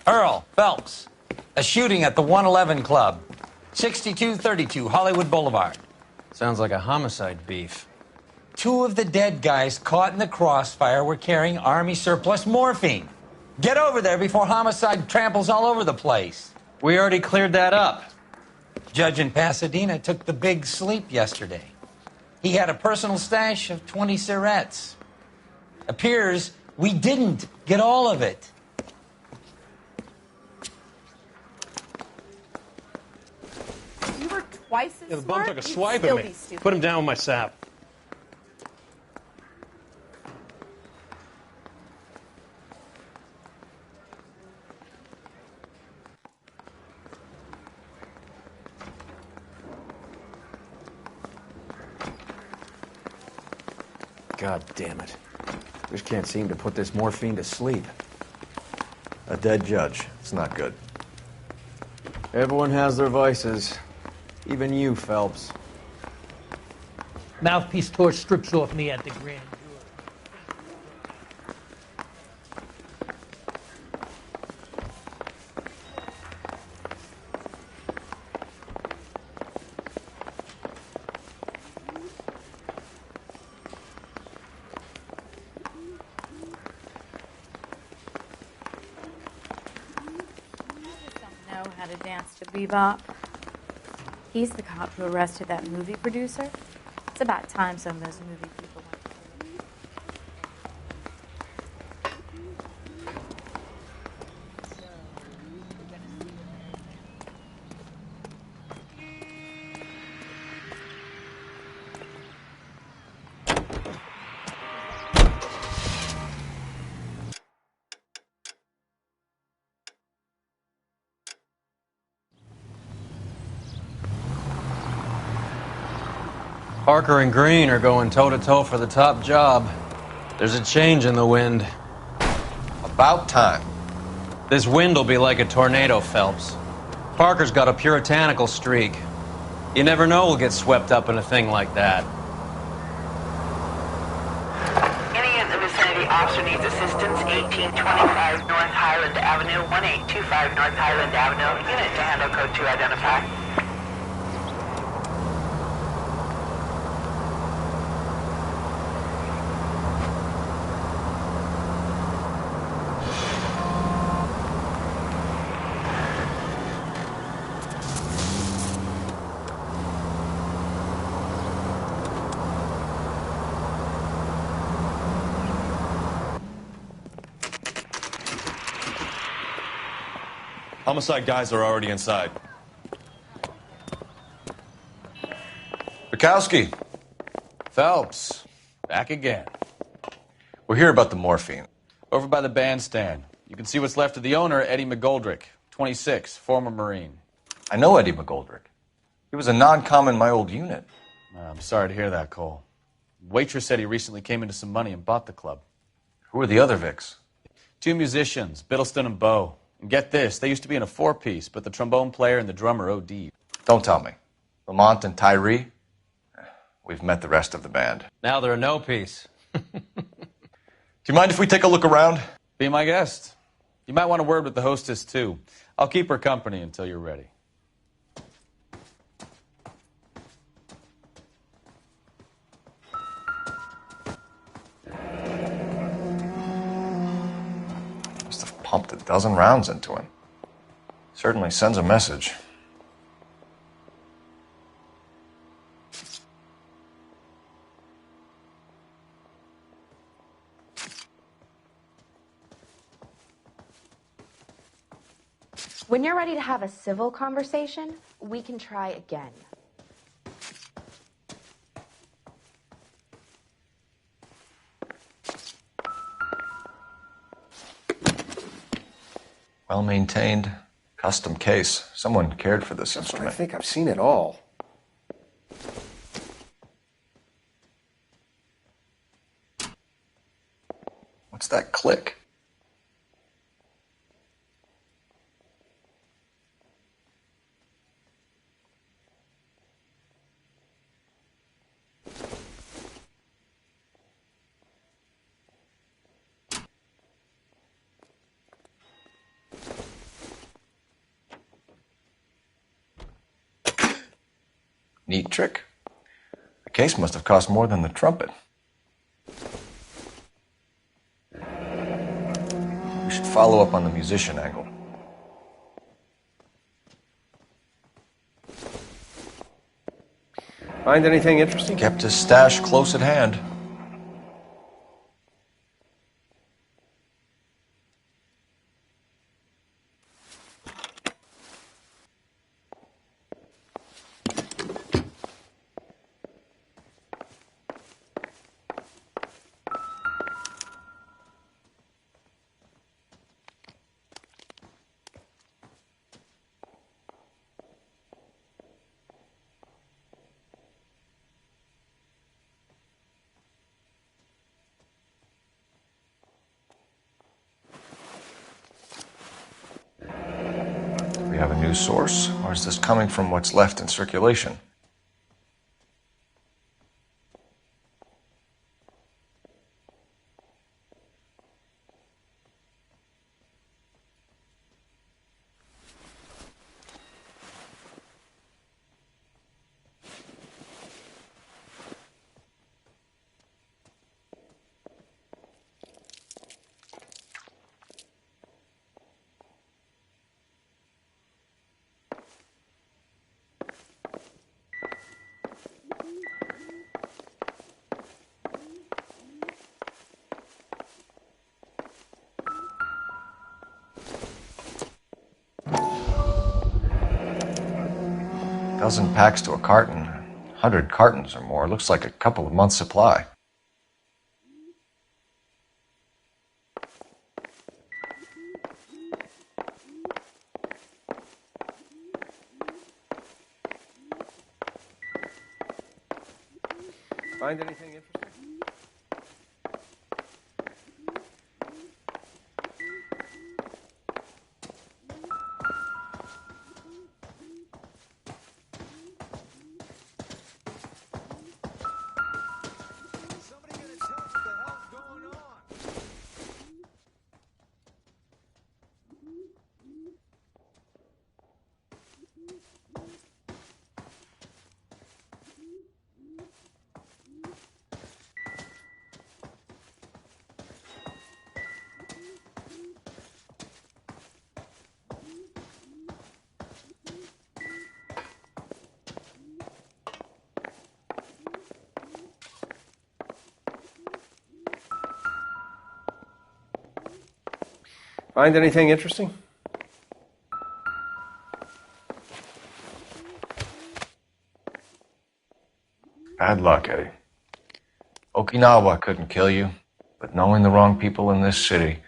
Earl Phelps, a shooting at the 111 Club, 6232 Hollywood Boulevard. Sounds like a homicide beef. 2 of the dead guys caught in the crossfire were carrying Army surplus morphine. Get over there before homicide tramples all over the place. We already cleared that up. Judge in Pasadena took the big sleep yesterday. He had a personal stash of 20 cigarettes. Appears we didn't get all of it. You were twice as Yeah, the smart. bum took a You'd swipe still at be me. stupid. Put him down with my sap. God damn it. Just can't seem to put this morphine to sleep. A dead judge. It's not good. Everyone has their vices. Even you, Phelps. Mouthpiece tore strips off me at the grand jury. Know how to dance to bebop. He's the cop who arrested that movie producer. It's about time some of those movie people went to jail. Parker and Green are going toe-to-toe for the top job. There's a change in the wind. About time. This wind will be like a tornado, Phelps. Parker's got a puritanical streak. You never know we'll get swept up in a thing like that. Any in the vicinity officer needs assistance, 1825 North Highland Avenue, 1825 North Highland Avenue. Unit to handle code 2 identify. Homicide guys are already inside. Bukowski. Phelps, back again. We're here about the morphine. Over by the bandstand. You can see what's left of the owner, Eddie McGoldrick, 26, former Marine. I know Eddie McGoldrick. He was a non-com in my old unit. I'm sorry to hear that, Cole. Waitress said he recently came into some money and bought the club. Who are the other Vics? 2 musicians, Biddleston and Bowe. And get this, they used to be in a 4-piece, but the trombone player and the drummer OD'd. Don't tell me. Lamont and Tyree? We've met the rest of the band. Now they're a no-piece. Do you mind if we take a look around? Be my guest. You might want a word with the hostess, too. I'll keep her company until you're ready. Must have pumped a dozen rounds into him. Certainly sends a message. When you're ready to have a civil conversation, we can try again. Well maintained, custom case. Someone cared for this I instrument. think I've seen it all. What's that click? Neat trick. The case must have cost more than the trumpet. We should follow up on the musician angle. Find anything interesting? Kept his stash close at hand. Do we have a new source, or is this coming from what's left in circulation? Dozen packs to a carton, 100 cartons or more. Looks like a couple of months' supply. Find anything interesting? Find anything interesting? Bad luck, Eddie. Okinawa couldn't kill you, but knowing the wrong people in this city.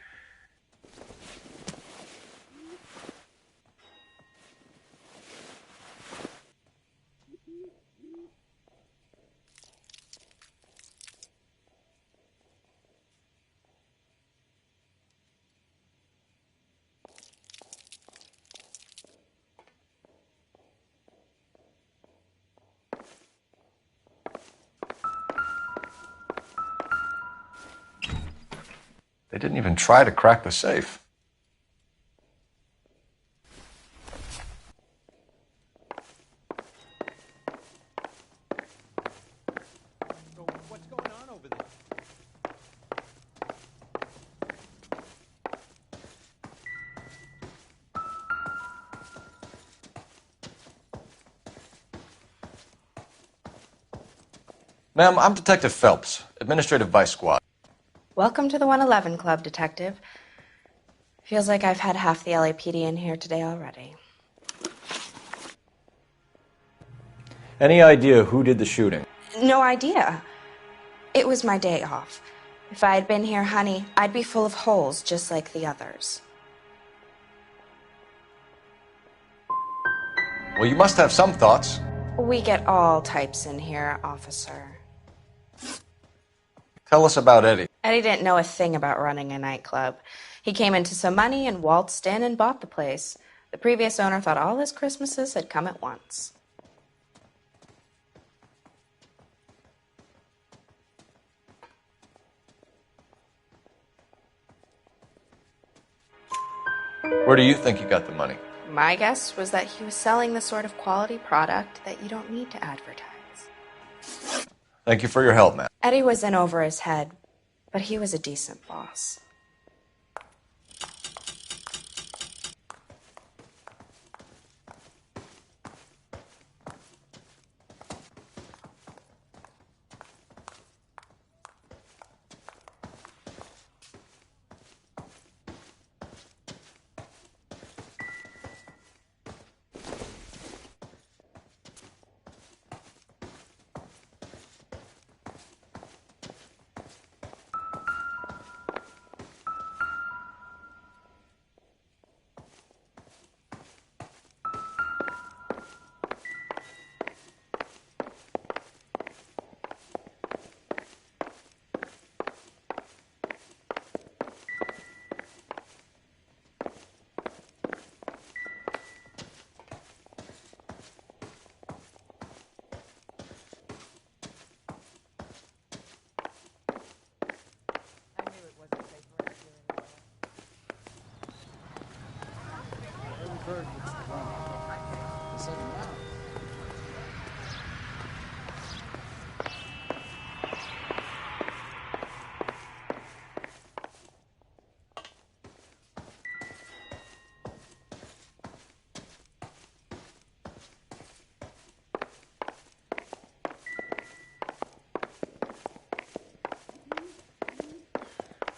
They didn't even try to crack the safe. So what's going on over there? Ma'am, I'm Detective Phelps, Administrative Vice Squad. Welcome to the 111 Club, Detective. Feels like I've had half the LAPD in here today already. Any idea who did the shooting? No idea. It was my day off. If I had been here, honey, I'd be full of holes just like the others. Well, you must have some thoughts. We get all types in here, officer. Tell us about Eddie. Eddie didn't know a thing about running a nightclub. He came into some money and waltzed in and bought the place. The previous owner thought all his Christmases had come at once. Where do you think he got the money? My guess was that he was selling the sort of quality product that you don't need to advertise. Thank you for your help, Matt. Eddie was in over his head, but he was a decent boss.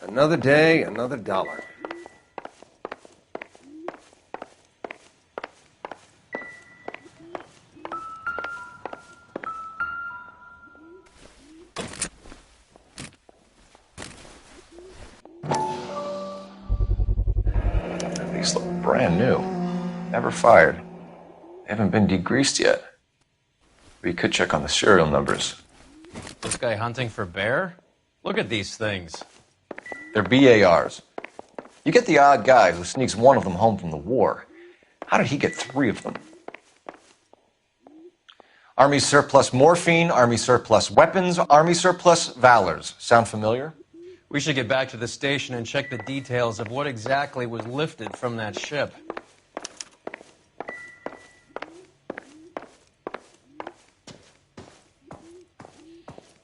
Another day, another dollar. These look brand new. Never fired. They haven't been degreased yet. We could check on the serial numbers. This guy hunting for bear? Look at these things. They're BARs. You get the odd guy who sneaks one of them home from the war. How did he get 3 of them? Army surplus morphine, Army surplus weapons, Army surplus valors. Sound familiar? We should get back to the station and check the details of what exactly was lifted from that ship.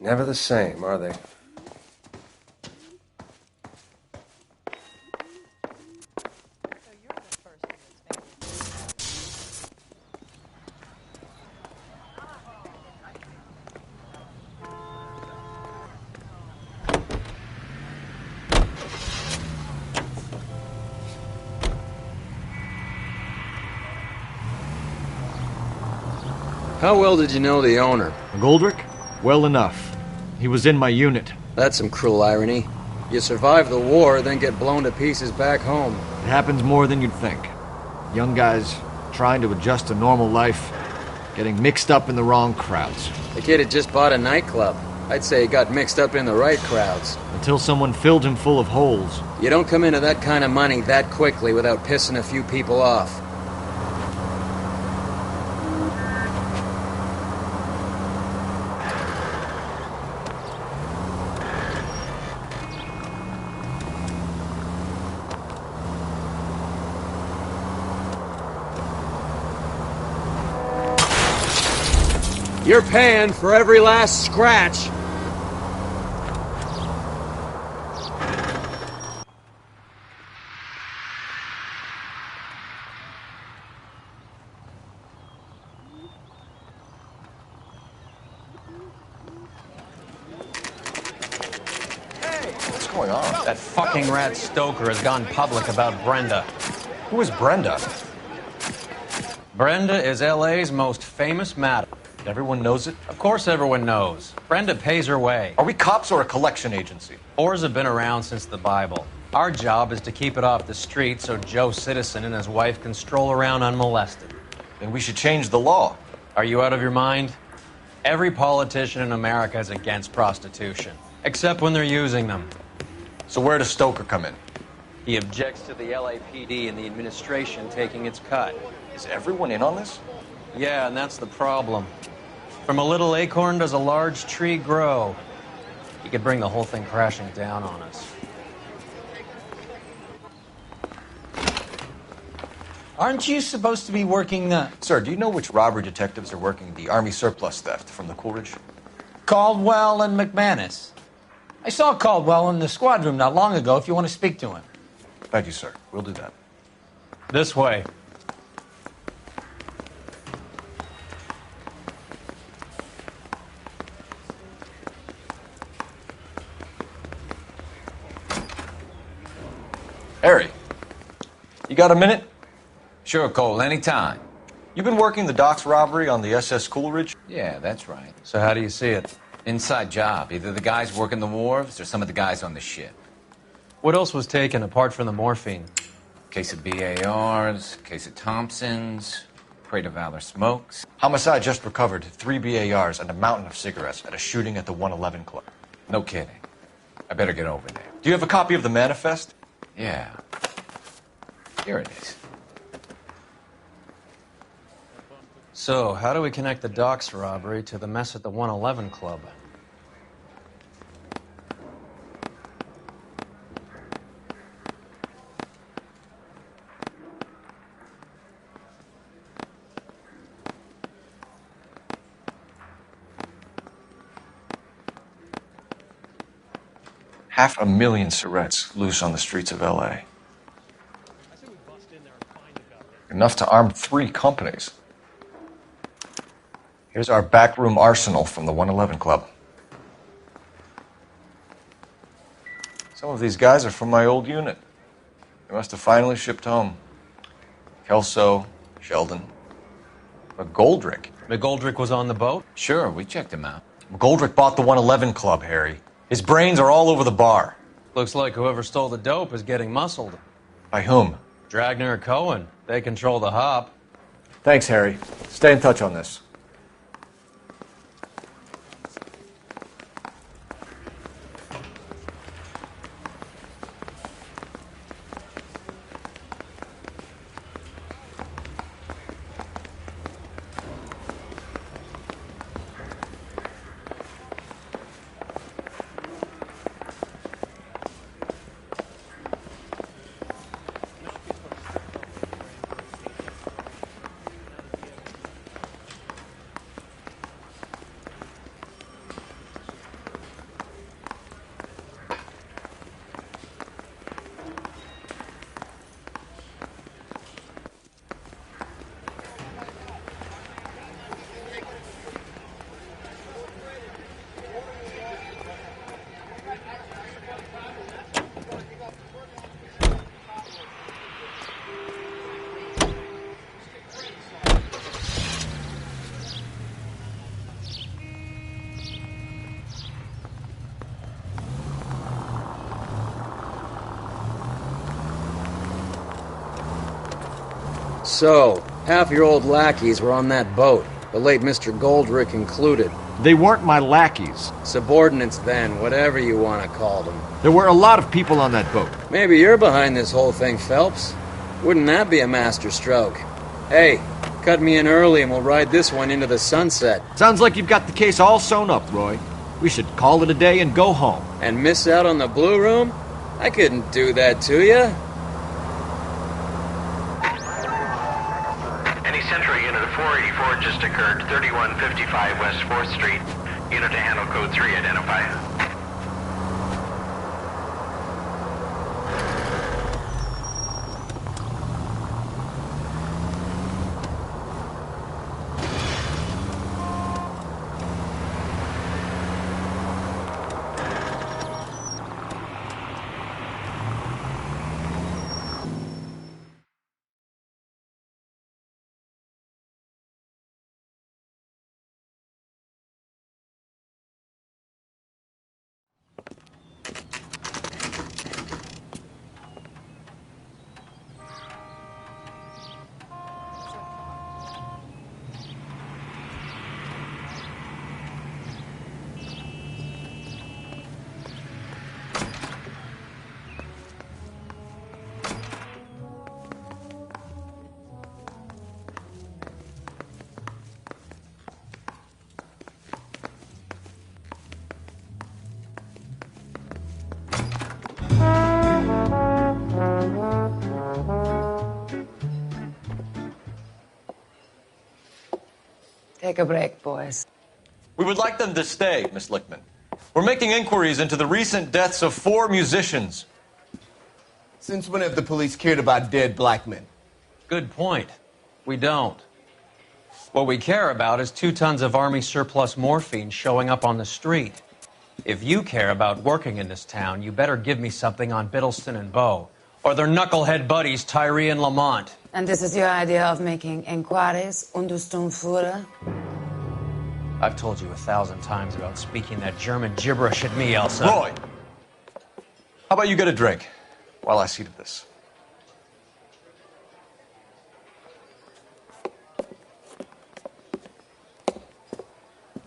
Never the same, are they? How well did you know the owner? Goldrick? Well enough. He was in my unit. That's some cruel irony. You survive the war, then get blown to pieces back home. It happens more than you'd think. Young guys trying to adjust to normal life, getting mixed up in the wrong crowds. The kid had just bought a nightclub. I'd say he got mixed up in the right crowds. Until someone filled him full of holes. You don't come into that kind of money that quickly without pissing a few people off. You're paying for every last scratch. What's going on? That fucking rat Stoker has gone public about Brenda. Who is Brenda? Brenda is LA's most famous madam. Everyone knows it? Of course everyone knows. Brenda pays her way. Are we cops or a collection agency? Whores have been around since the Bible. Our job is to keep it off the street so Joe Citizen and his wife can stroll around unmolested. Then we should change the law. Are you out of your mind? Every politician in America is against prostitution, except when they're using them. So where does Stoker come in? He objects to the LAPD and the administration taking its cut. Is everyone in on this? Yeah, and that's the problem. From a little acorn does a large tree grow. He could bring the whole thing crashing down on us. Aren't you supposed to be working the Sir, do you know which robbery detectives are working the Army surplus theft from the Coolidge? Caldwell and McManus? I saw Caldwell in the squad room not long ago if you want to speak to him. Thank you, sir. We'll do that. This way. Harry, you got a minute? Sure, Cole, anytime. You've been working the docks robbery on the SS Coolidge? Yeah, that's right. So how do you see it? Inside job. Either the guys working the wharves or some of the guys on the ship. What else was taken apart from the morphine? Case of BARs, case of Thompsons, crate of Valor smokes. Homicide just recovered 3 BARs and a mountain of cigarettes at a shooting at the 111 Club. No kidding. I better get over there. Do you have a copy of the manifest? Yeah. Here it is. So, how do we connect the docks robbery to the mess at the 111 Club? $500,000 cigarettes loose on the streets of L.A. Enough to arm 3 companies. Here's our backroom arsenal from the 111 Club. Some of these guys are from my old unit. They must have finally shipped home. Kelso, Sheldon, McGoldrick. McGoldrick was on the boat? Sure, we checked him out. McGoldrick bought the 111 Club, Harry. His brains are all over the bar. Looks like whoever stole the dope is getting muscled. By whom? Dragner or Cohen. They control the hop. Thanks, Harry. Stay in touch on this. So, half your old lackeys were on that boat, the late Mr. Goldrick included. They weren't my lackeys. Subordinates then, whatever you want to call them. There were a lot of people on that boat. Maybe you're behind this whole thing, Phelps. Wouldn't that be a master stroke? Hey, cut me in early and we'll ride this one into the sunset. Sounds like you've got the case all sewn up, Roy. We should call it a day and go home. And miss out on the Blue Room? I couldn't do that to you. Any Central Unit of 484 just occurred, 3155 West 4th Street. Unit to handle code 3, identify. Take a break, boys. We would like them to stay, Miss Lichtman. We're making inquiries into the recent deaths of 4 musicians. Since when have the police cared about dead black men? Good point. We don't. What we care about is 2 tons of Army surplus morphine showing up on the street. If you care about working in this town, you better give me something on Biddleston and Bow, or their knucklehead buddies Tyree and Lamont. And this is your idea of making inquiries, Untersturmführer? I've told you 1,000 times about speaking that German gibberish at me, Elsa. Roy, how about you get a drink while I see to this?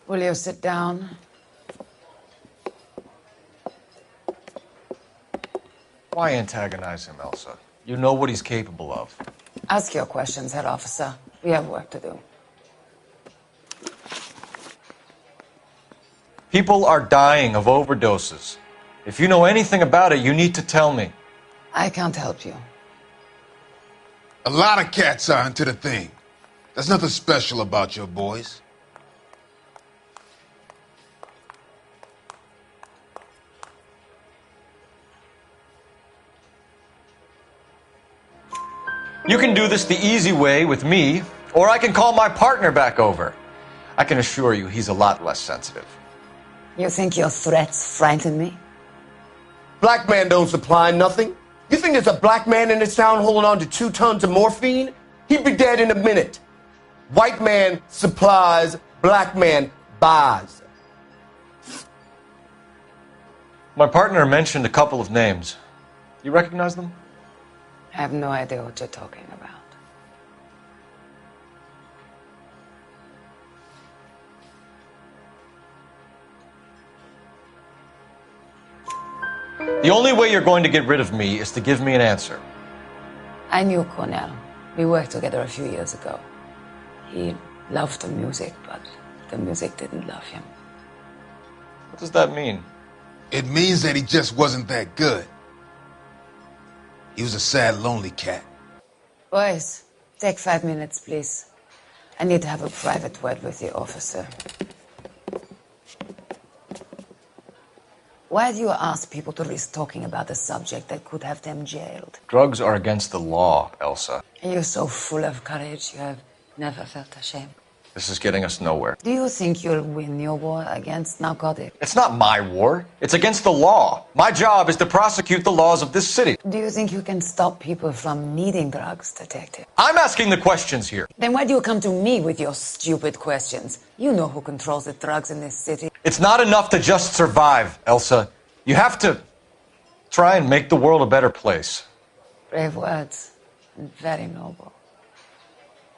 Will you sit down? Why antagonize him, Elsa? You know what he's capable of. Ask your questions, Herr Officer. We have work to do. People are dying of overdoses. If you know anything about it, you need to tell me. I can't help you. A lot of cats are into the thing. There's nothing special about your boys. You can do this the easy way with me, or I can call my partner back over. I can assure you he's a lot less sensitive. You think your threats frighten me? Black man don't supply nothing. You think there's a black man in this town holding on to 2 tons of morphine? He'd be dead in a minute. White man supplies, black man buys. My partner mentioned a couple of names. You recognize them? I have no idea what you're talking about. The only way you're going to get rid of me is to give me an answer. I knew Cornell. We worked together a few years ago. He loved the music, but the music didn't love him. What does that mean? It means that he just wasn't that good. He was a sad, lonely cat. Boys, take 5 minutes, please. I need to have a private word with the officer. Why do you ask people to risk talking about a subject that could have them jailed? Drugs are against the law, Elsa. And you're so full of courage, you have never felt ashamed. This is getting us nowhere. Do you think you'll win your war against narcotics? It's not my war. It's against the law. My job is to prosecute the laws of this city. Do you think you can stop people from needing drugs, Detective? I'm asking the questions here. Then why do you come to me with your stupid questions? You know who controls the drugs in this city. It's not enough to just survive, Elsa. You have to try and make the world a better place. Brave words, and very noble.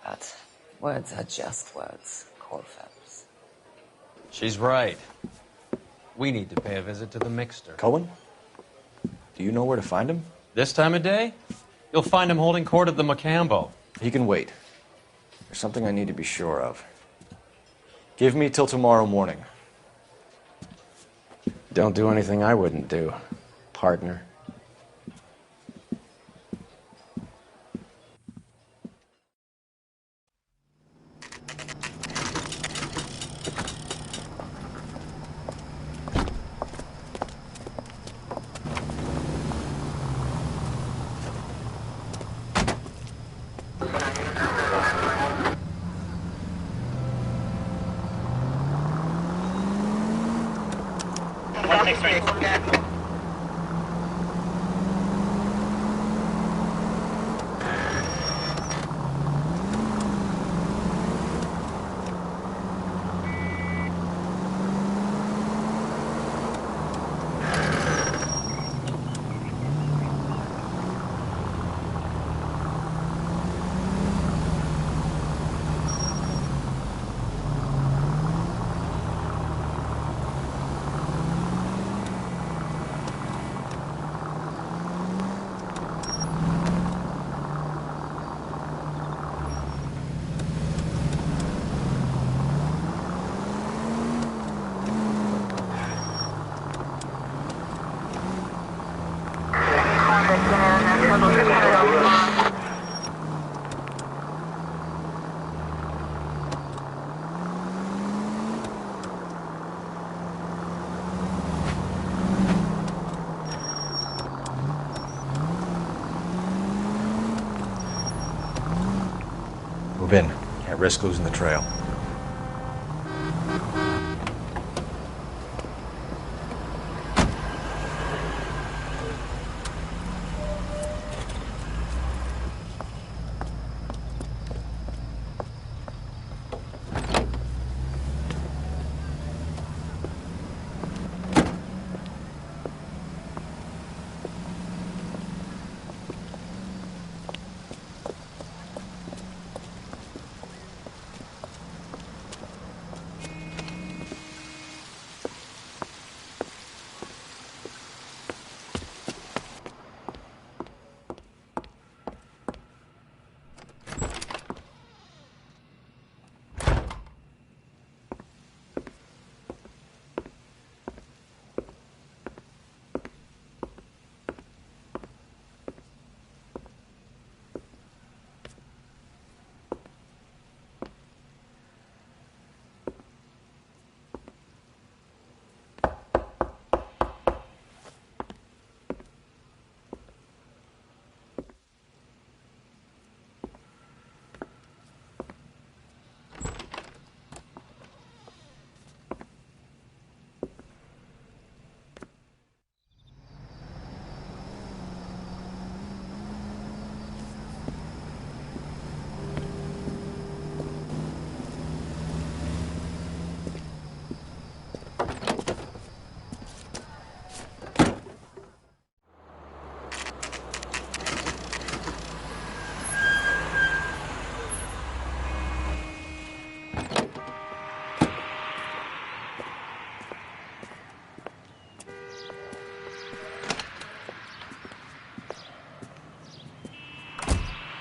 But words are just words, Cole Phelps. She's right. We need to pay a visit to the mixer. Cohen? Do you know where to find him? This time of day? You'll find him holding court at the Macambo. He can wait. There's something I need to be sure of. Give me till tomorrow morning. Don't do anything I wouldn't do, partner. Move in. Can't risk losing the trail.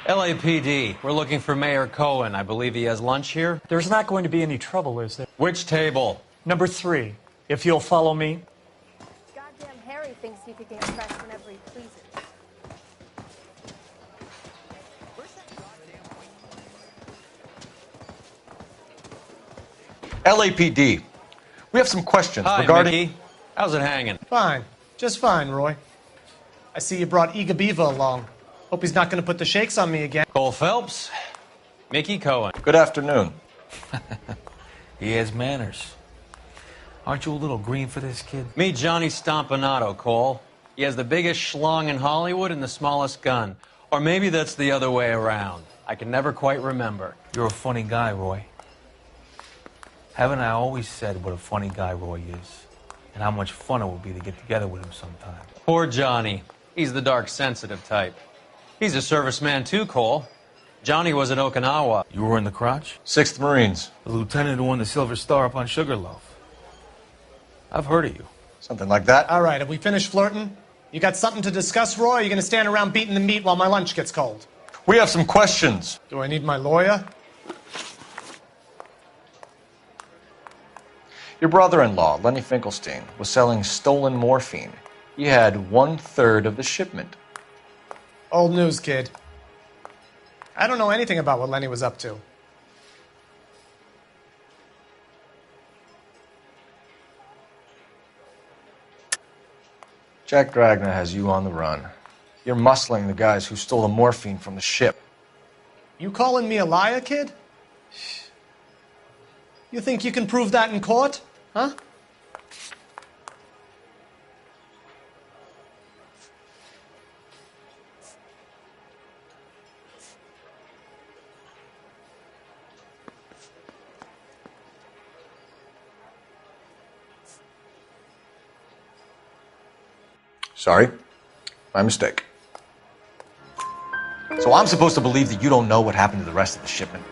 LAPD, we're looking for Mayor Cohen. I believe he has lunch here. There's not going to be any trouble, is there? Which table? Number 3, if you'll follow me. Goddamn Harry thinks he can get pressed whenever he pleases. LAPD. We have some questions Hi, regarding... Mickey. How's it hanging? Fine. Just fine, Roy. I see you brought Eaga Beaver along. Hope he's not going to put the shakes on me again. Cole Phelps, Mickey Cohen. Good afternoon. He has manners. Aren't you a little green for this kid? Meet Johnny Stompanato, Cole. He has the biggest schlong in Hollywood and the smallest gun. Or maybe that's the other way around. I can never quite remember. You're a funny guy, Roy. Haven't I always said what a funny guy Roy is? And how much fun it would be to get together with him sometime. Poor Johnny. He's the dark, sensitive type. He's a serviceman too, Cole. Johnny was in Okinawa. You were in the crotch? 6th Marines. The lieutenant who won the Silver Star up on Sugarloaf. I've heard of you. Something like that. All right, have we finished flirting? You got something to discuss, Roy? Or are you going to stand around beating the meat while my lunch gets cold? We have some questions. Do I need my lawyer? Your brother-in-law, Lenny Finkelstein, was selling stolen morphine. He had 1/3 of the shipment. Old news, kid. I don't know anything about what Lenny was up to. Jack Dragna has you on the run. You're muscling the guys who stole the morphine from the ship. You calling me a liar, kid? You think you can prove that in court? Huh? Sorry. My mistake. So I'm supposed to believe that you don't know what happened to the rest of the shipment?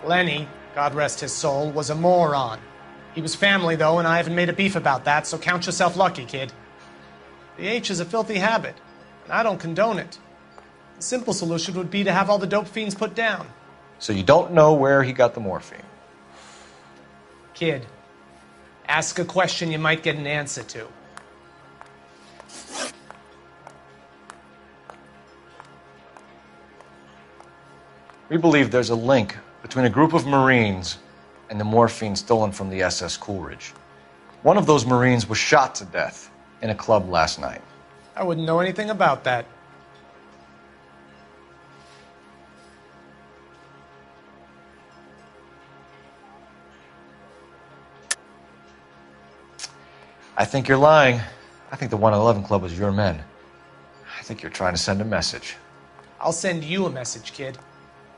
Lenny, God rest his soul, was a moron. He was family, though, and I haven't made a beef about that, so count yourself lucky, kid. The H is a filthy habit, and I don't condone it. The simple solution would be to have all the dope fiends put down. So you don't know where he got the morphine? Kid, ask a question you might get an answer to. We believe there's a link between a group of Marines and the morphine stolen from the SS Coolidge. One of those Marines was shot to death in a club last night. I wouldn't know anything about that. I think you're lying. I think the 111 Club was your men. I think you're trying to send a message. I'll send you a message, kid.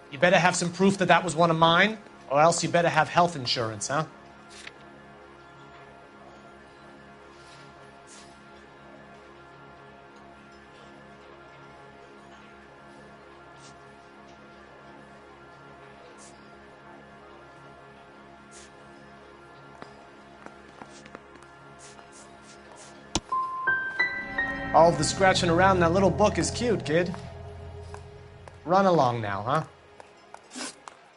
You better have some proof that that was one of mine, or else you better have health insurance, huh? All of the scratching around in that little book is cute, kid. Run along now, huh?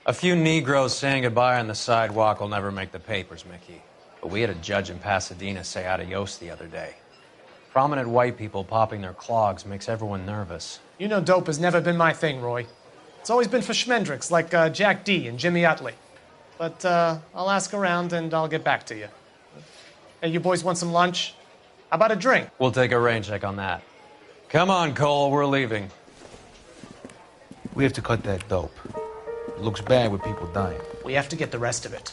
A few Negroes saying goodbye on the sidewalk will never make the papers, Mickey. But we had a judge in Pasadena say adios the other day. Prominent white people popping their clogs makes everyone nervous. You know dope has never been my thing, Roy. It's always been for schmendricks like Jack D. and Jimmy Utley. But I'll ask around and I'll get back to you. Hey, you boys want some lunch? How about a drink? We'll take a rain check on that. Come on, Cole, we're leaving. We have to cut that dope. It looks bad with people dying. We have to get the rest of it.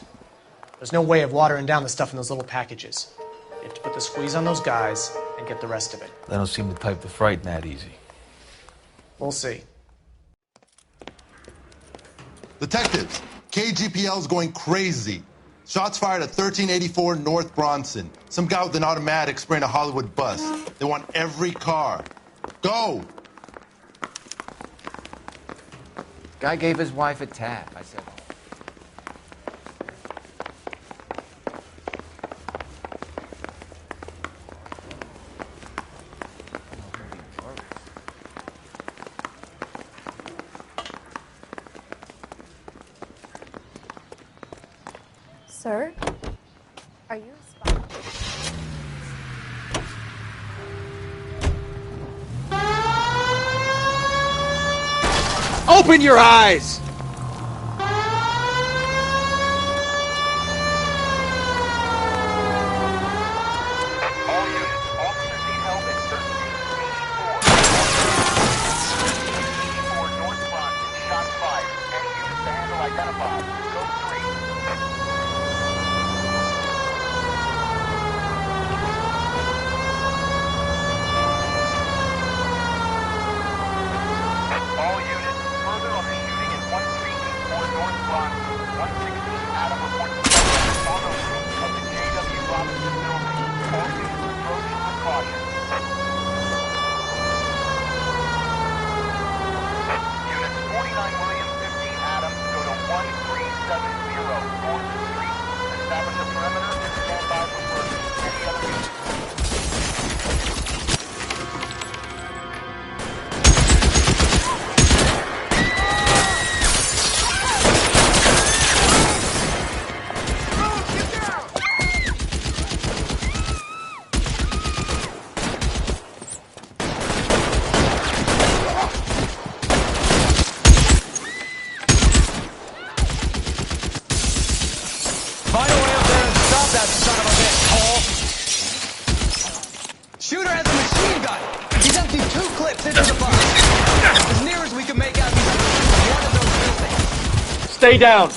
There's no way of watering down the stuff in those little packages. You have to put the squeeze on those guys and get the rest of it. They don't seem the type to frighten that easy. We'll see. Detectives, KGPL's going crazy. Shots fired at 1384 North Bronson. Some guy with an automatic spraying a Hollywood bus. They want every car. Go! Guy gave his wife a tap. I said, Sir? Are you a spy? Open your eyes! All units, officers need help at 1384 North Bronson. Shots fired. Any units to handle identified. Code 3. All units, further on the shooting at 1384 North Bronson. 116 Adam reports on the roof of the J.W. Robinson building. All units approach with caution. Units 49 William 15 Adam go to 1370 North Street. Establish a perimeter and stand by for further. Any other units? Find a way up there and stop that son of a bitch, Cole! Shooter has a machine gun! He's emptied 2 clips into the bus! As near as we can make out, he's on one of those buildings. Stay down!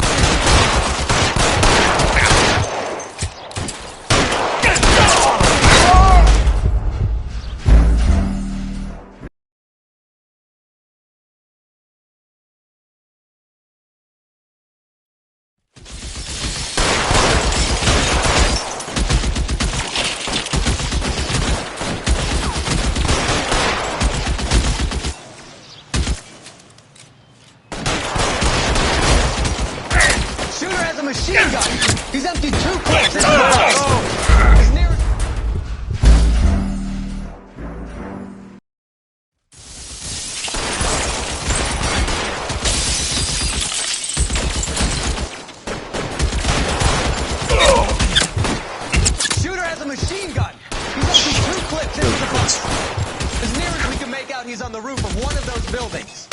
Shooter has a machine gun! He's emptied 2 clips into the bus! As near as... Shooter has a machine gun! He's emptied 2 clips into the bus! As near as we can make out, he's on the roof of one of those buildings.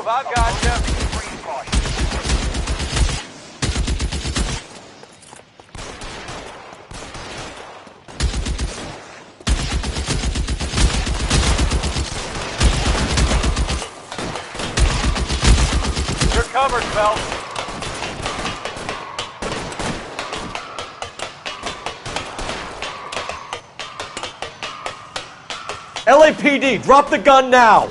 move. I got you. You're covered, Phelps. LAPD, drop the gun now!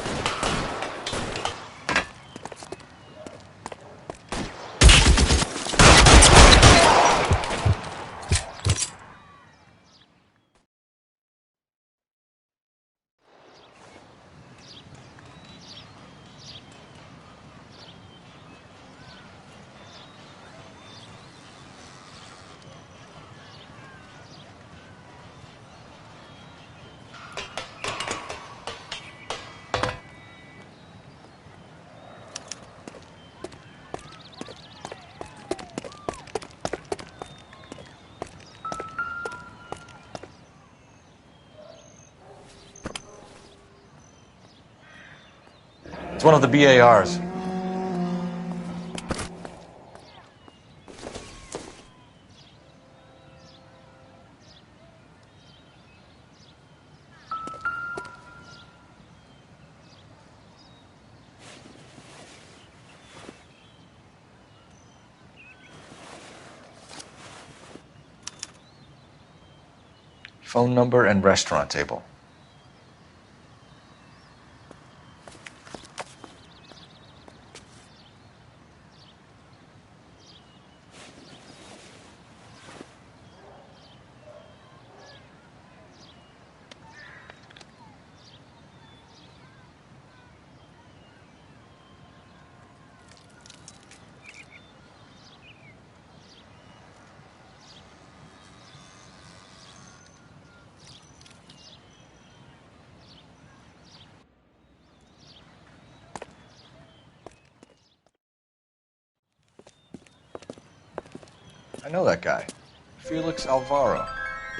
It's one of the BARs. Phone number and restaurant table. I know that guy. Felix Alvaro.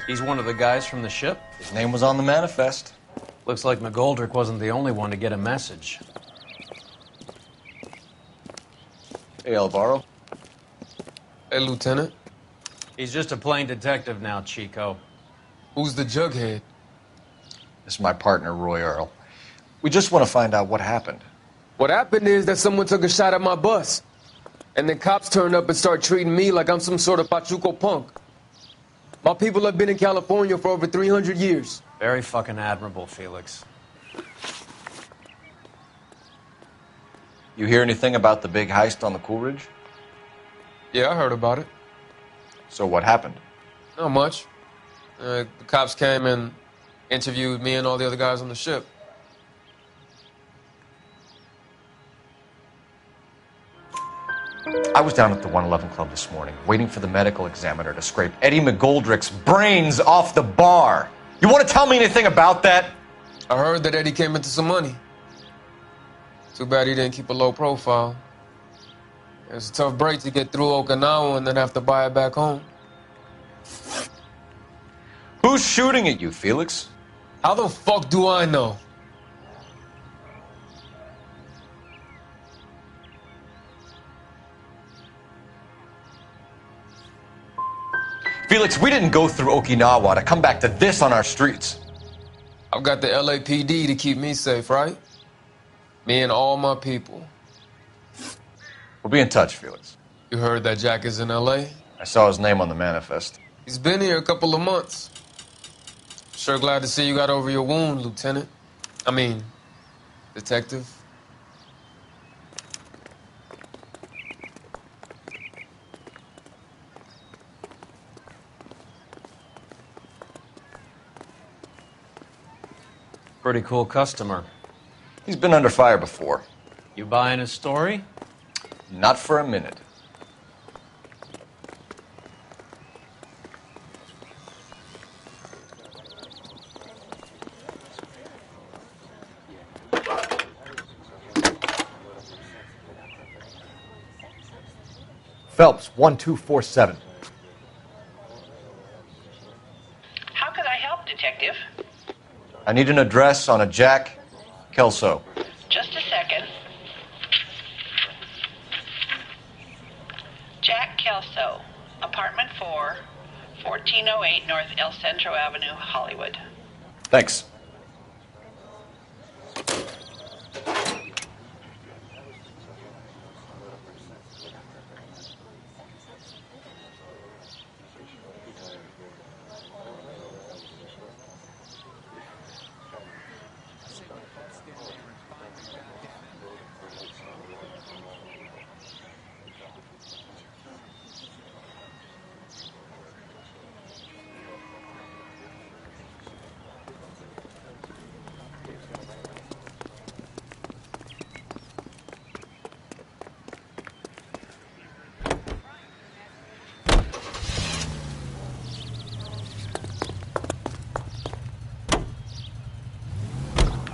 He's one of the guys from the ship? His name was on the manifest. Looks like McGoldrick wasn't the only one to get a message. Hey, Alvaro. Hey, Lieutenant. He's just a plain detective now, Chico. Who's the jughead? This is my partner, Roy Earl. We just want to find out what happened. What happened is that someone took a shot at my bus. And then cops turned up and start treating me like I'm some sort of Pachuco punk. My people have been in California for over 300 years. Very fucking admirable, Felix. You hear anything about the big heist on the Coolidge? Yeah, I heard about it. So what happened? Not much. The cops came and interviewed me and all the other guys on the ship. I was down at the 111 Club this morning, waiting for the medical examiner to scrape Eddie McGoldrick's brains off the bar. You want to tell me anything about that? I heard that Eddie came into some money. Too bad he didn't keep a low profile. It's a tough break to get through Okinawa and then have to buy it back home. Who's shooting at you, Felix? How the fuck do I know? Felix, we didn't go through Okinawa to come back to this on our streets. I've got the LAPD to keep me safe, right? Me and all my people. We'll be in touch, Felix. You heard that Jack is in LA? I saw his name on the manifest. He's been here a couple of months. Sure glad to see you got over your wound, Lieutenant. I mean, Detective. Pretty cool customer. He's been under fire before. You buying his story? Not for a minute. Phelps, 1247. How can I help, Detective? I need an address on a Jack Kelso. Just a second. Kelso, apartment 4, 1408 North El Centro Avenue, Hollywood. Thanks.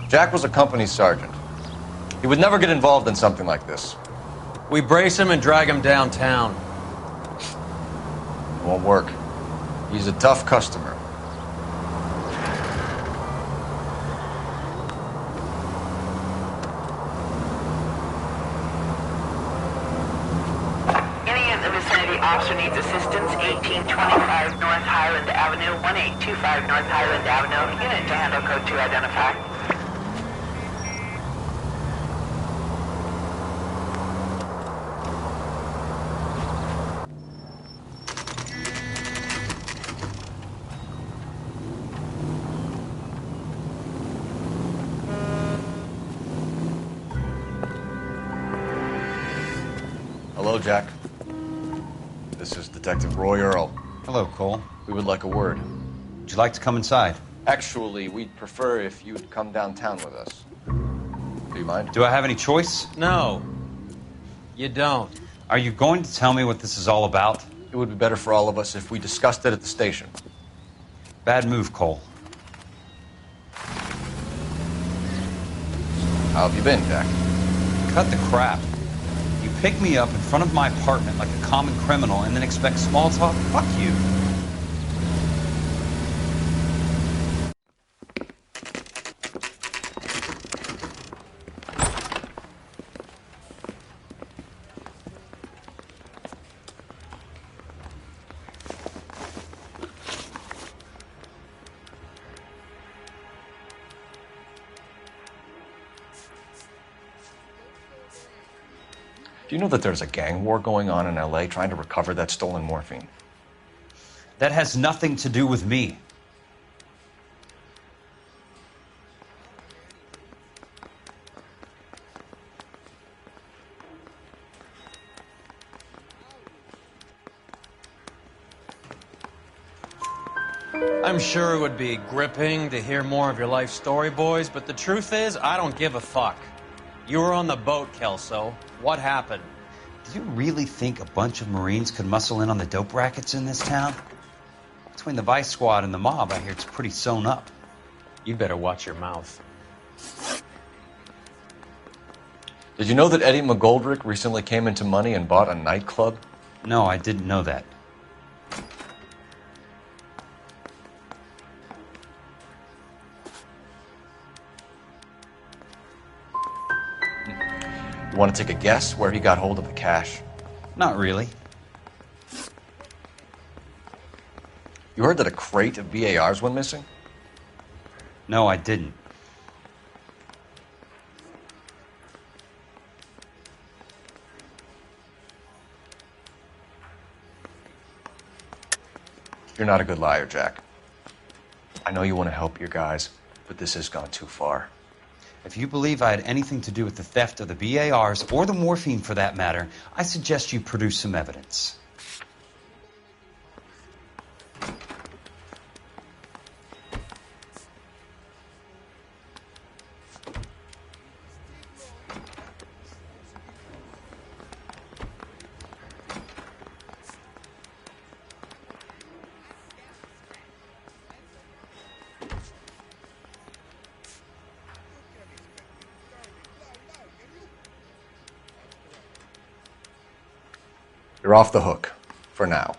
Jack was a company sergeant. He would never get involved in something like this. We brace him and drag him downtown. It won't work. He's a tough customer. Any in the vicinity officer needs assistance, 1825 North Highland Avenue, 1825 North Highland Avenue. Unit to handle code 2 identify. Hello, Jack. This is Detective Roy Earl. Hello, Cole. We would like a word. Would you like to come inside? Actually, we'd prefer if you'd come downtown with us. Do you mind? Do I have any choice? No. You don't. Are you going to tell me what this is all about? It would be better for all of us if we discussed it at the station. Bad move, Cole. How have you been, Jack? Cut the crap. You pick me up in front of my apartment like a common criminal and then expect small talk? Fuck you. Do you know that there's a gang war going on in LA trying to recover that stolen morphine? That has nothing to do with me. I'm sure it would be gripping to hear more of your life story, boys, but the truth is, I don't give a fuck. You were on the boat, Kelso. What happened? Do you really think a bunch of Marines could muscle in on the dope rackets in this town? Between the Vice Squad and the mob, I hear it's pretty sewn up. You better watch your mouth. Did you know that Eddie McGoldrick recently came into money and bought a nightclub? No, I didn't know that. You want to take a guess where he got hold of the cash? Not really. You heard that a crate of BARs went missing? No, I didn't. You're not a good liar, Jack. I know you want to help your guys, but this has gone too far. If you believe I had anything to do with the theft of the BARs, or the morphine for that matter, I suggest you produce some evidence. You're off the hook, for now.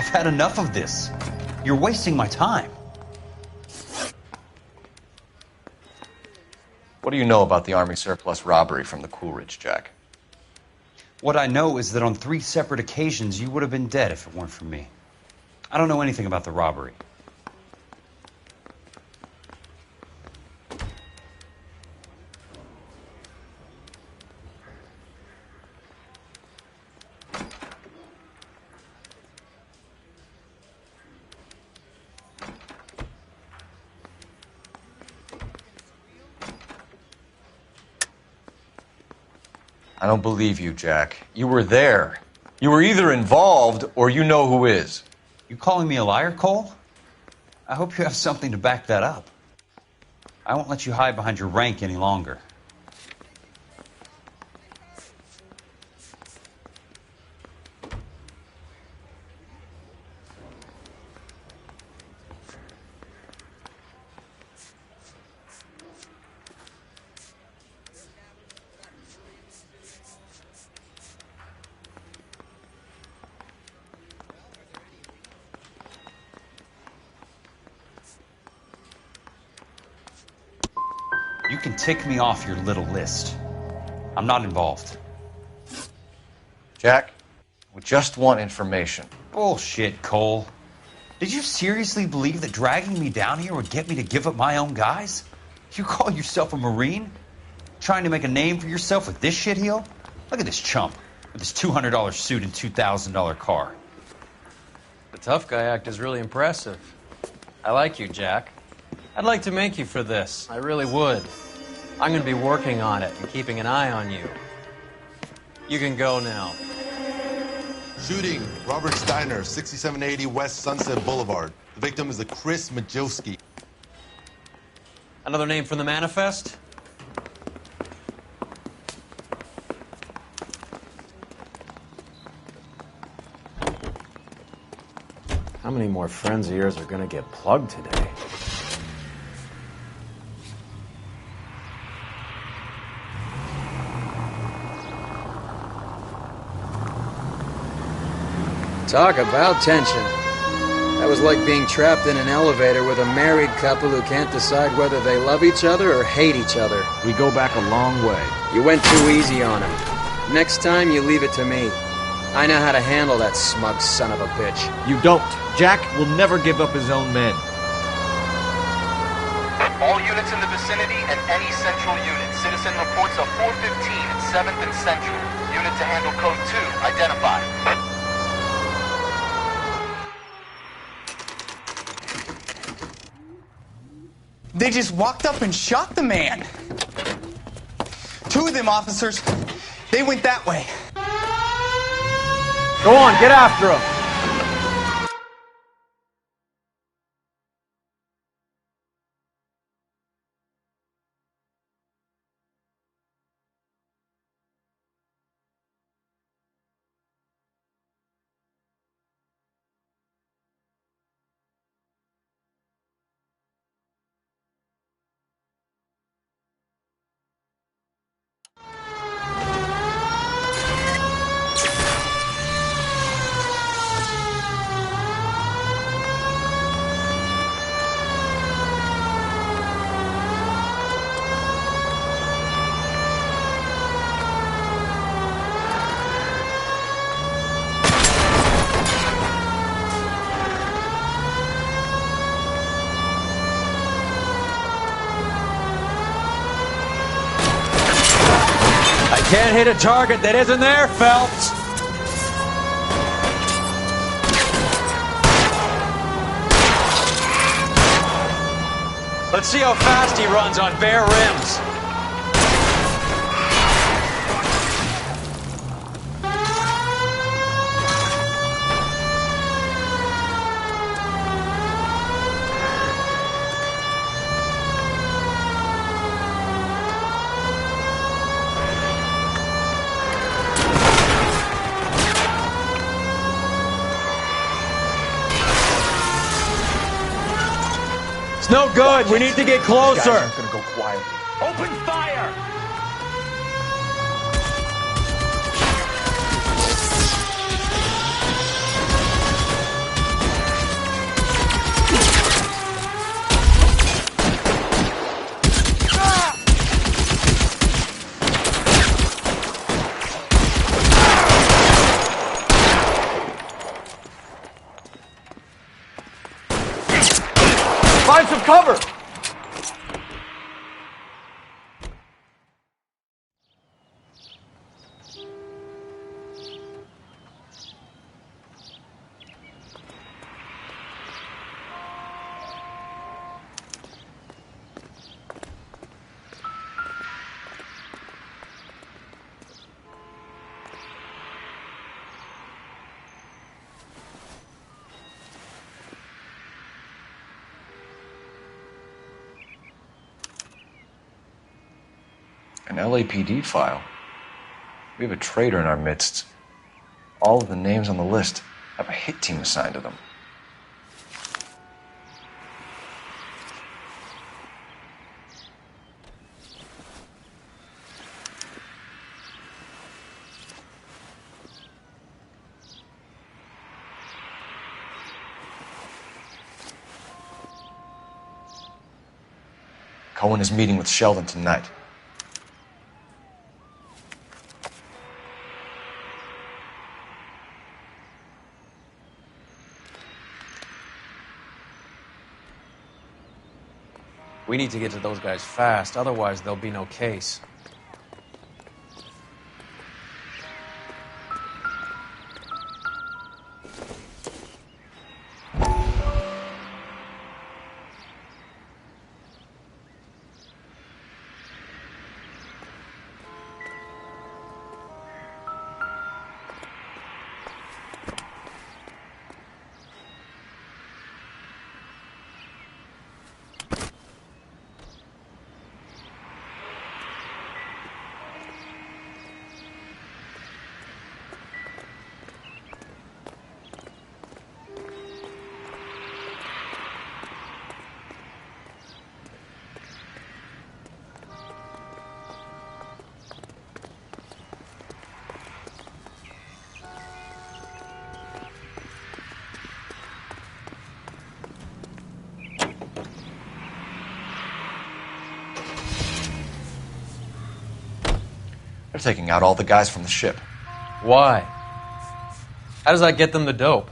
had enough of this. You're wasting my time. What do you know about the Army surplus robbery from the Coolidge, Jack? What I know is that on 3 separate occasions, you would have been dead if it weren't for me. I don't know anything about the robbery. I don't believe you, Jack. You were there. You were either involved or you know who is. You calling me a liar, Cole? I hope you have something to back that up. I won't let you hide behind your rank any longer. You can tick me off your little list. I'm not involved. Jack, we just want information. Bullshit, Cole. Did you seriously believe that dragging me down here would get me to give up my own guys? You call yourself a Marine? Trying to make a name for yourself with this shitheel? Look at this chump with his $200 suit and $2,000 car. The tough guy act is really impressive. I like you, Jack. I'd like to make you for this. I really would. I'm going to be working on it and keeping an eye on you. You can go now. Shooting, Robert Steiner, 6780 West Sunset Boulevard. The victim is a Chris Majowski. Another name from the manifest? How many more friends of yours are gonna get plugged today? Talk about tension. That was like being trapped in an elevator with a married couple who can't decide whether they love each other or hate each other. We go back a long way. You went too easy on him. Next time, you leave it to me. I know how to handle that smug son of a bitch. You don't. Jack will never give up his own men. All units in the vicinity and any central unit. Citizen reports of 415 at 7th and Central. Unit to handle code 2, identified. They just walked up and shot the man. 2 of them officers, they went that way. Go on, get after him. Can't hit a target that isn't there, Phelps. Let's see how fast he runs on bare rims. No good. We need to get closer. Guys aren't gonna go quietly. Open fire! Find some cover! An LAPD file. We have a traitor in our midst. All of the names on the list have a hit team assigned to them. Cohen is meeting with Sheldon tonight. We need to get to those guys fast, otherwise there'll be no case. They're taking out all the guys from the ship. Why? How does that get them the dope?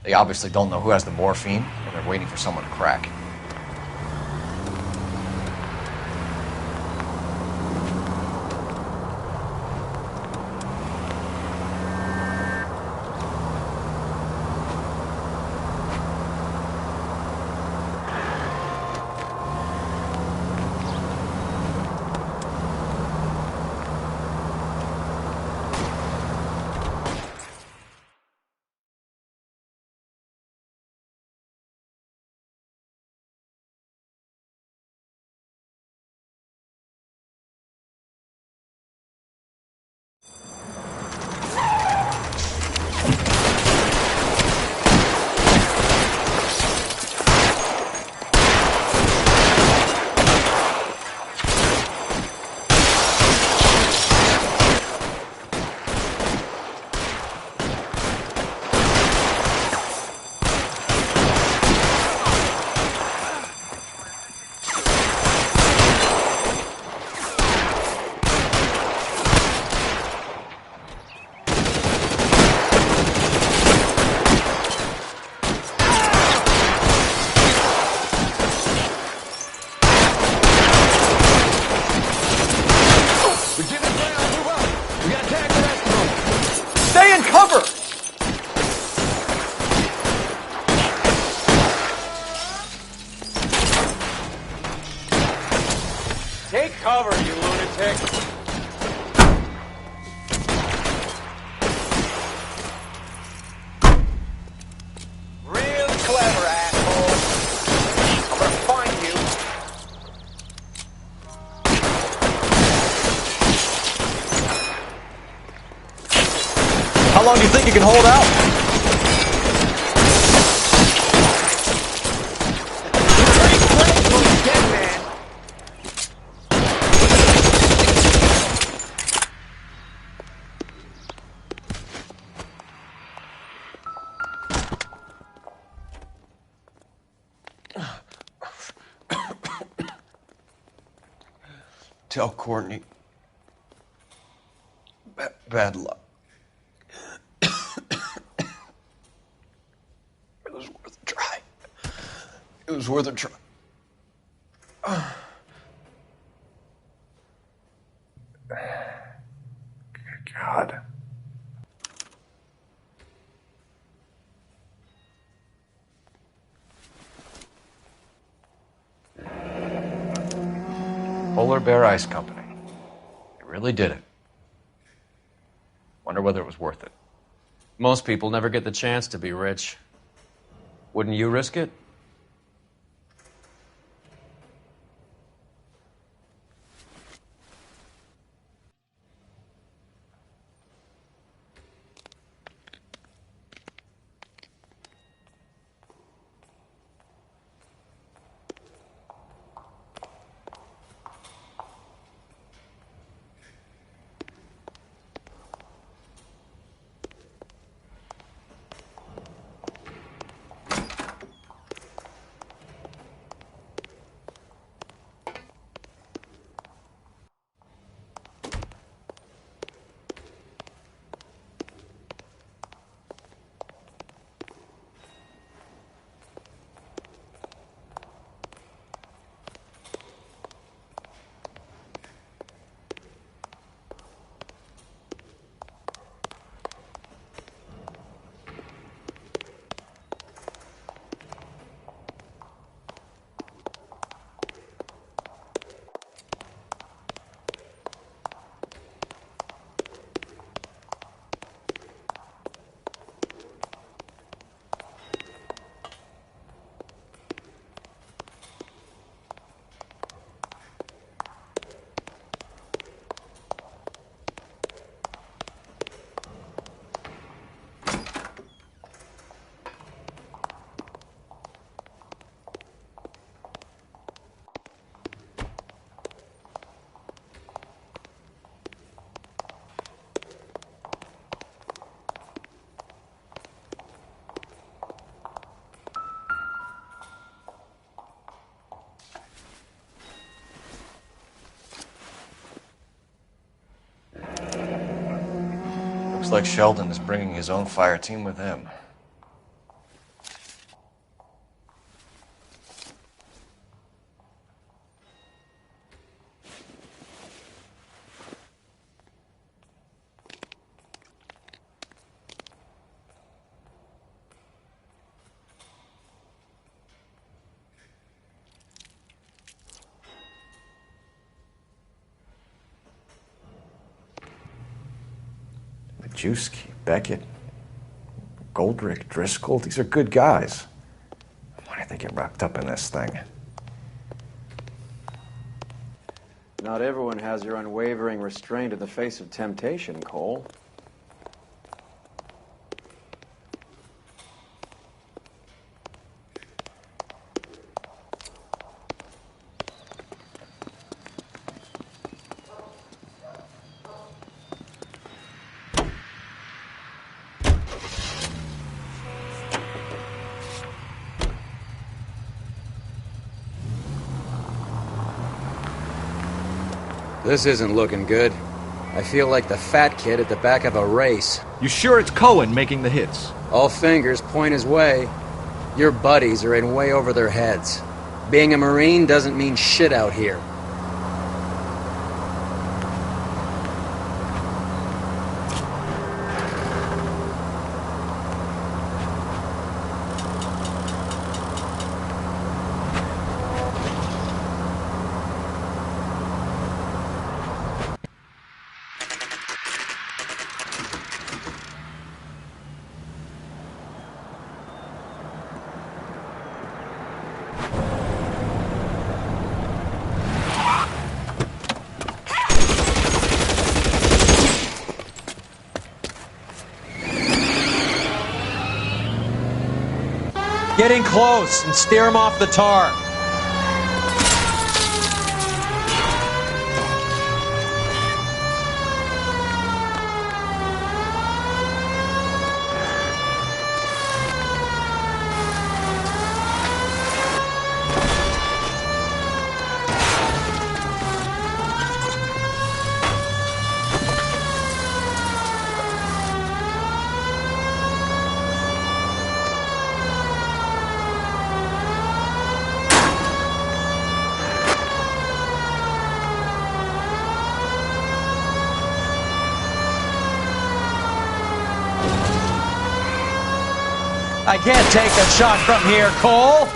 They obviously don't know who has the morphine, and they're waiting for someone to crack. Take cover, you lunatic! Real clever, asshole! I'm gonna find you. How long do you think you can hold out? Tell Courtney. Bad luck. It was worth a try. It was worth a try. God. Polar Bear Ice Company. They really did it. Wonder whether it was worth it. Most people never get the chance to be rich. Wouldn't you risk it? Looks like Sheldon is bringing his own fire team with him. Majewski, Beckett, Goldrick, Driscoll, these are good guys. Why did they get wrapped up in this thing? Not everyone has your unwavering restraint in the face of temptation, Cole. This isn't looking good. I feel like the fat kid at the back of a race. You sure it's Cohen making the hits? All fingers point his way. Your buddies are in way over their heads. Being a Marine doesn't mean shit out here. Get in close and steer him off the tar. I can't take a shot from here, Cole.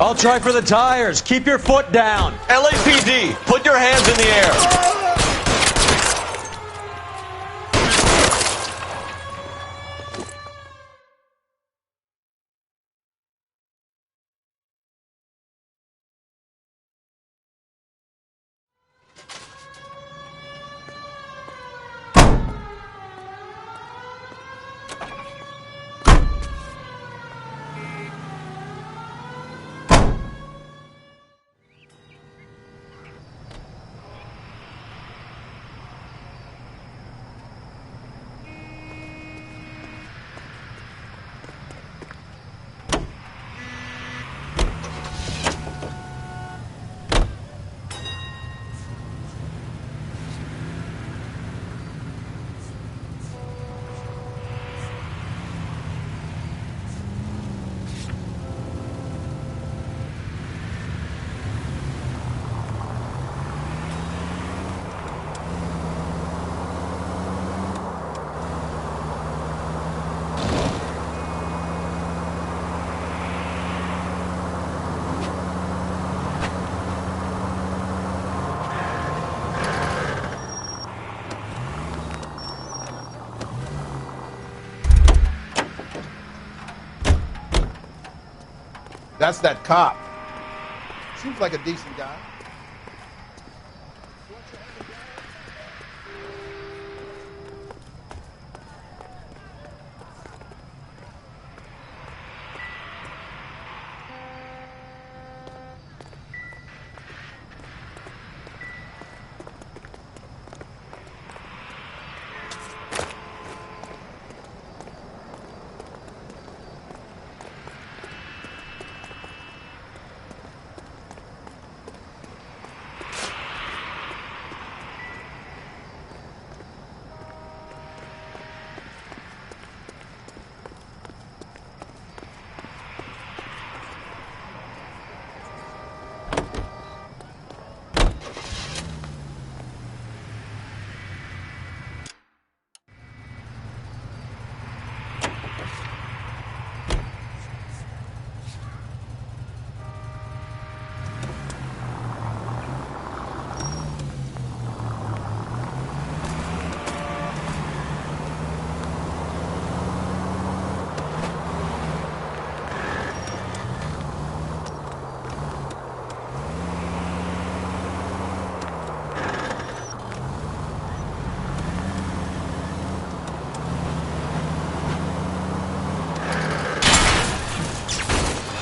I'll try for the tires. Keep your foot down. LAPD, put your hands in the air. That's that cop. Seems like a decent guy.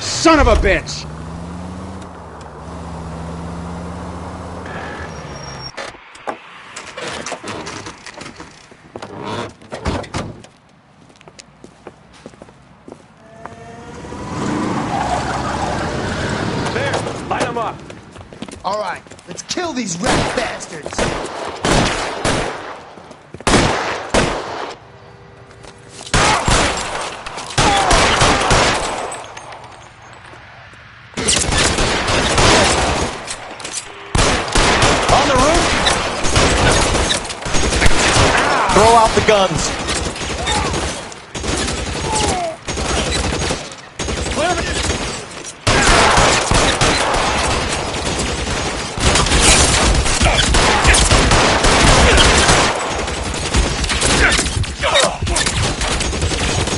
Son of a bitch! There, light them up. All right, let's kill these rat bastards. Throw out the guns.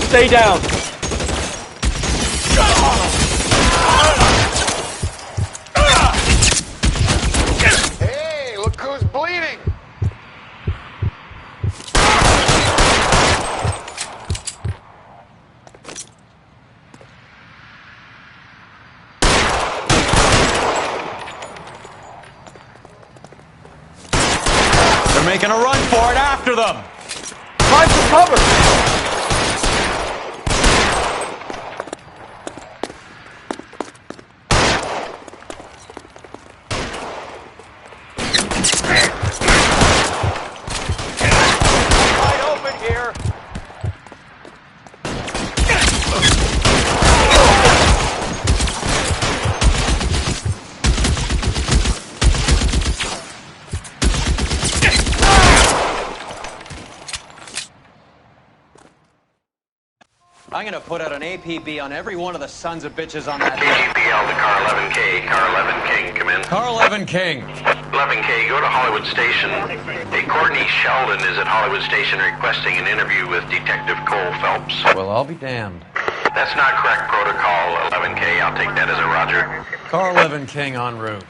Stay down. Hey, look who's bleeding. They're making a run for it after them. Find some cover. I'm gonna put out an APB on every one of the sons of bitches on that. KGPL to car 11K. Car 11 King, come in. Car 11 King. 11K, go to Hollywood Station. Hey, Courtney Sheldon is at Hollywood Station requesting an interview with Detective Cole Phelps. Well, I'll be damned. That's not correct protocol, 11K. I'll take that as a roger. Car 11 King en route.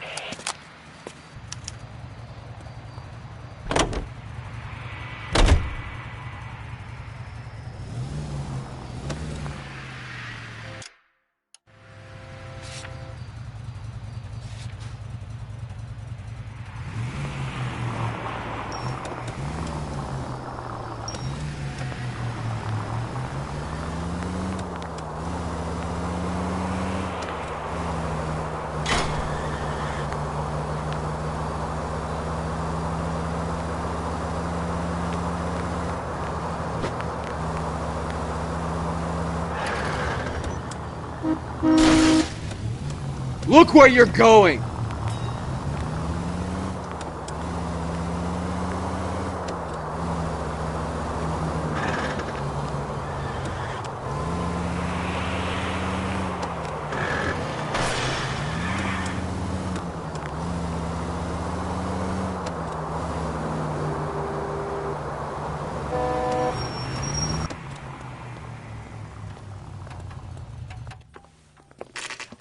Look where you're going!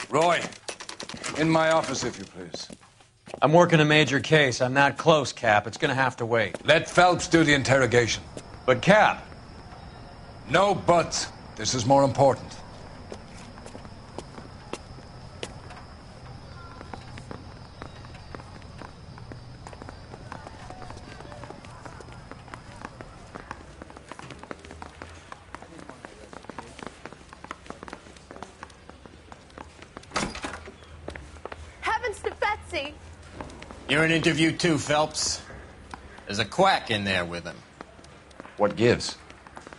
Roy, in my office, if you please. I'm working a major case. I'm not close, Cap. It's gonna have to wait. Let Phelps do the interrogation. But, Cap... No buts. This is more important. You're in interview too, Phelps. There's a quack in there with him. What gives?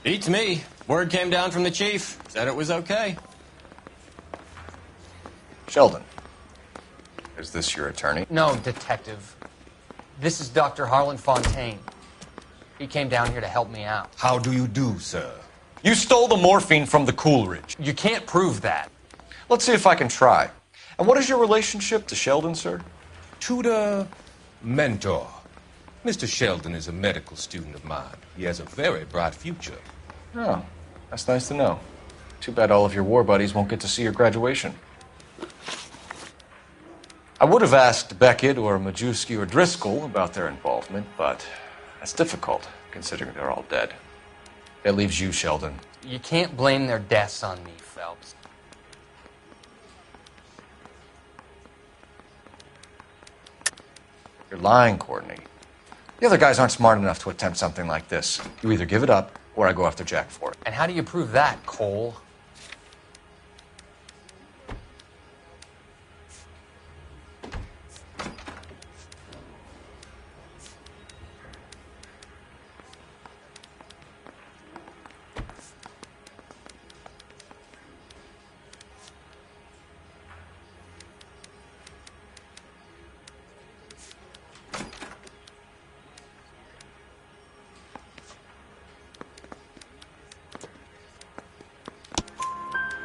Beats me. Word came down from the chief. Said it was okay. Sheldon, is this your attorney? No, Detective. This is Dr. Harlan Fontaine. He came down here to help me out. How do you do, sir? You stole the morphine from the Coolidge. You can't prove that. Let's see if I can try. And what is your relationship to Sheldon, sir? Tutor, mentor. Mr. Sheldon is a medical student of mine. He has a very bright future. Oh, that's nice to know. Too bad all of your war buddies won't get to see your graduation. I would have asked Beckett or Majewski or Driscoll about their involvement, but that's difficult, considering they're all dead. That leaves you, Sheldon. You can't blame their deaths on me, Phelps. You're lying, Courtney. The other guys aren't smart enough to attempt something like this. You either give it up, or I go after Jack for it. And how do you prove that, Cole?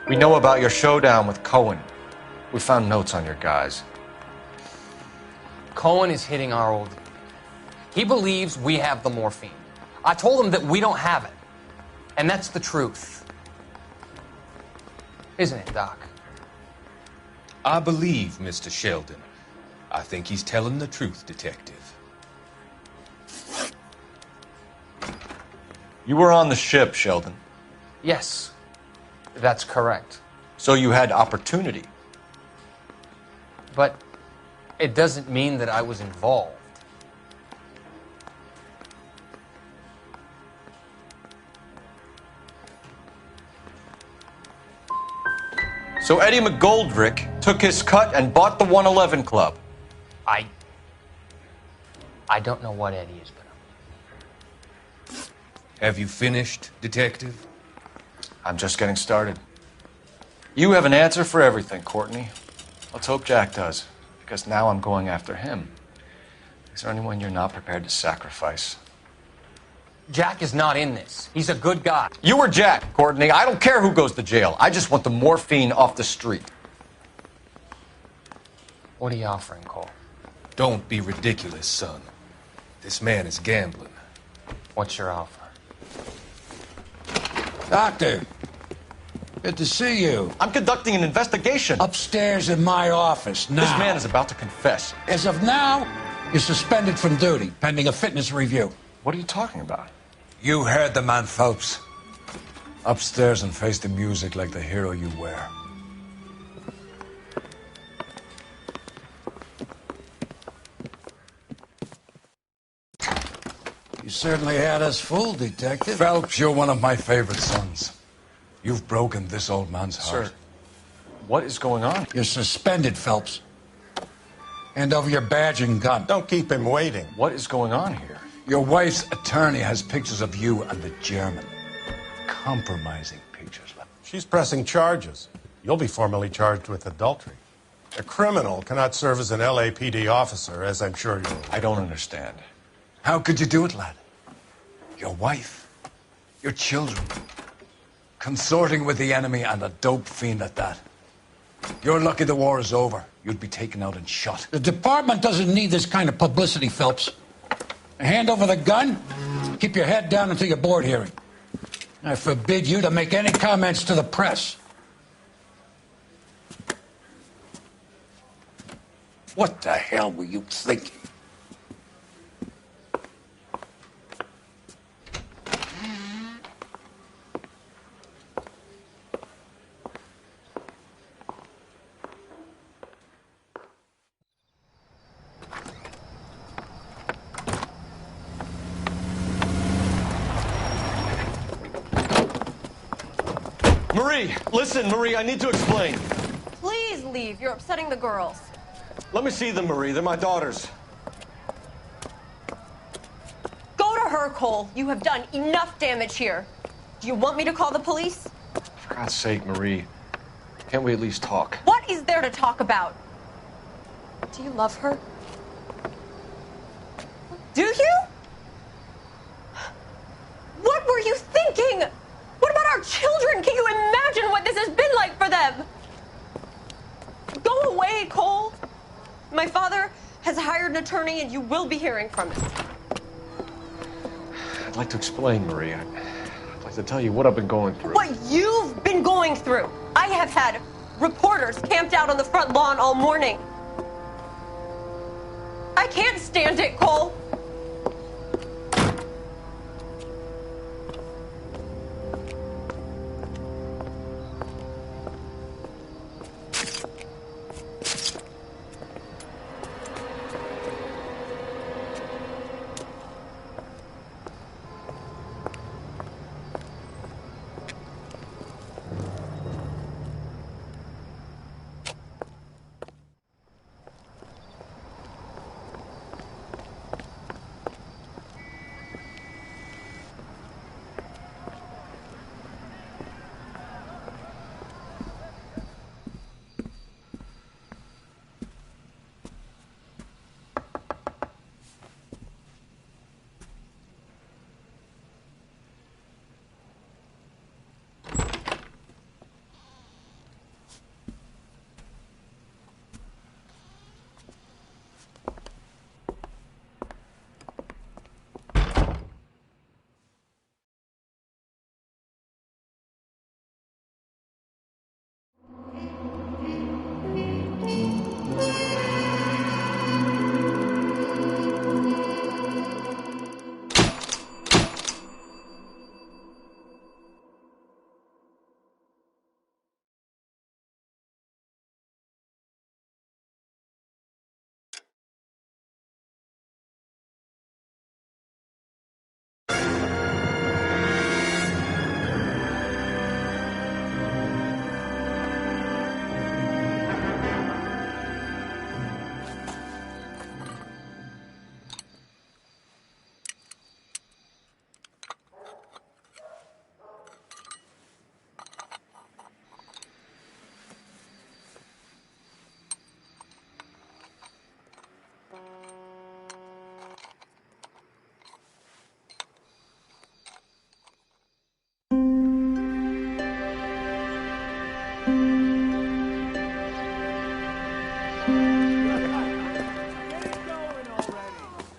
We know about your showdown with Cohen. We found notes on your guys. Cohen is hitting our old... He believes we have the morphine. I told him that we don't have it. And that's the truth. Isn't it, Doc? I believe Mr. Sheldon. I think he's telling the truth, Detective. You were on the ship, Sheldon. Yes, that's correct. So you had opportunity. But it doesn't mean that I was involved. So Eddie McGoldrick took his cut and bought the 111 Club. I don't know what Eddie is, but... Have you finished, Detective? I'm just getting started. You have an answer for everything, Courtney. Let's hope Jack does, because now I'm going after him. Is there anyone you're not prepared to sacrifice? Jack is not in this. He's a good guy. You were Jack, Courtney. I don't care who goes to jail. I just want the morphine off the street. What are you offering, Cole? Don't be ridiculous, son. This man is gambling. What's your offer? Doctor, good to see you. I'm conducting an investigation. Upstairs in my office now. This man is about to confess. As of now, you're suspended from duty, pending a fitness review. What are you talking about? You heard the man, Phelps. Upstairs and face the music like the hero you were. You certainly had us fooled, Detective. Phelps, you're one of my favorite sons. You've broken this old man's heart. Sir, what is going on? You're suspended, Phelps. Hand over your badge and gun. Don't keep him waiting. What is going on here? Your wife's attorney has pictures of you and the German. Compromising pictures. She's pressing charges. You'll be formally charged with adultery. A criminal cannot serve as an LAPD officer, as I'm sure you're aware. I don't understand. How could you do it, lad? Your wife, your children, consorting with the enemy and a dope fiend at that. You're lucky the war is over. You'd be taken out and shot. The department doesn't need this kind of publicity, Phelps. Hand over the gun, keep your head down until your board hearing. I forbid you to make any comments to the press. What the hell were you thinking? Marie, listen, Marie, I need to explain. Please leave. You're upsetting the girls. Let me see them, Marie. They're my daughters. Go to her, Cole. You have done enough damage here. Do you want me to call the police? For God's sake, Marie, can't we at least talk? What is there to talk about? Do you love her? Do you? What were you thinking? What about our children? Can you imagine what this has been like for them? Go away, Cole. My father has hired an attorney and you will be hearing from him. I'd like to explain, Marie. I'd like to tell you what I've been going through. What you've been going through. I have had reporters camped out on the front lawn all morning. I can't stand it, Cole.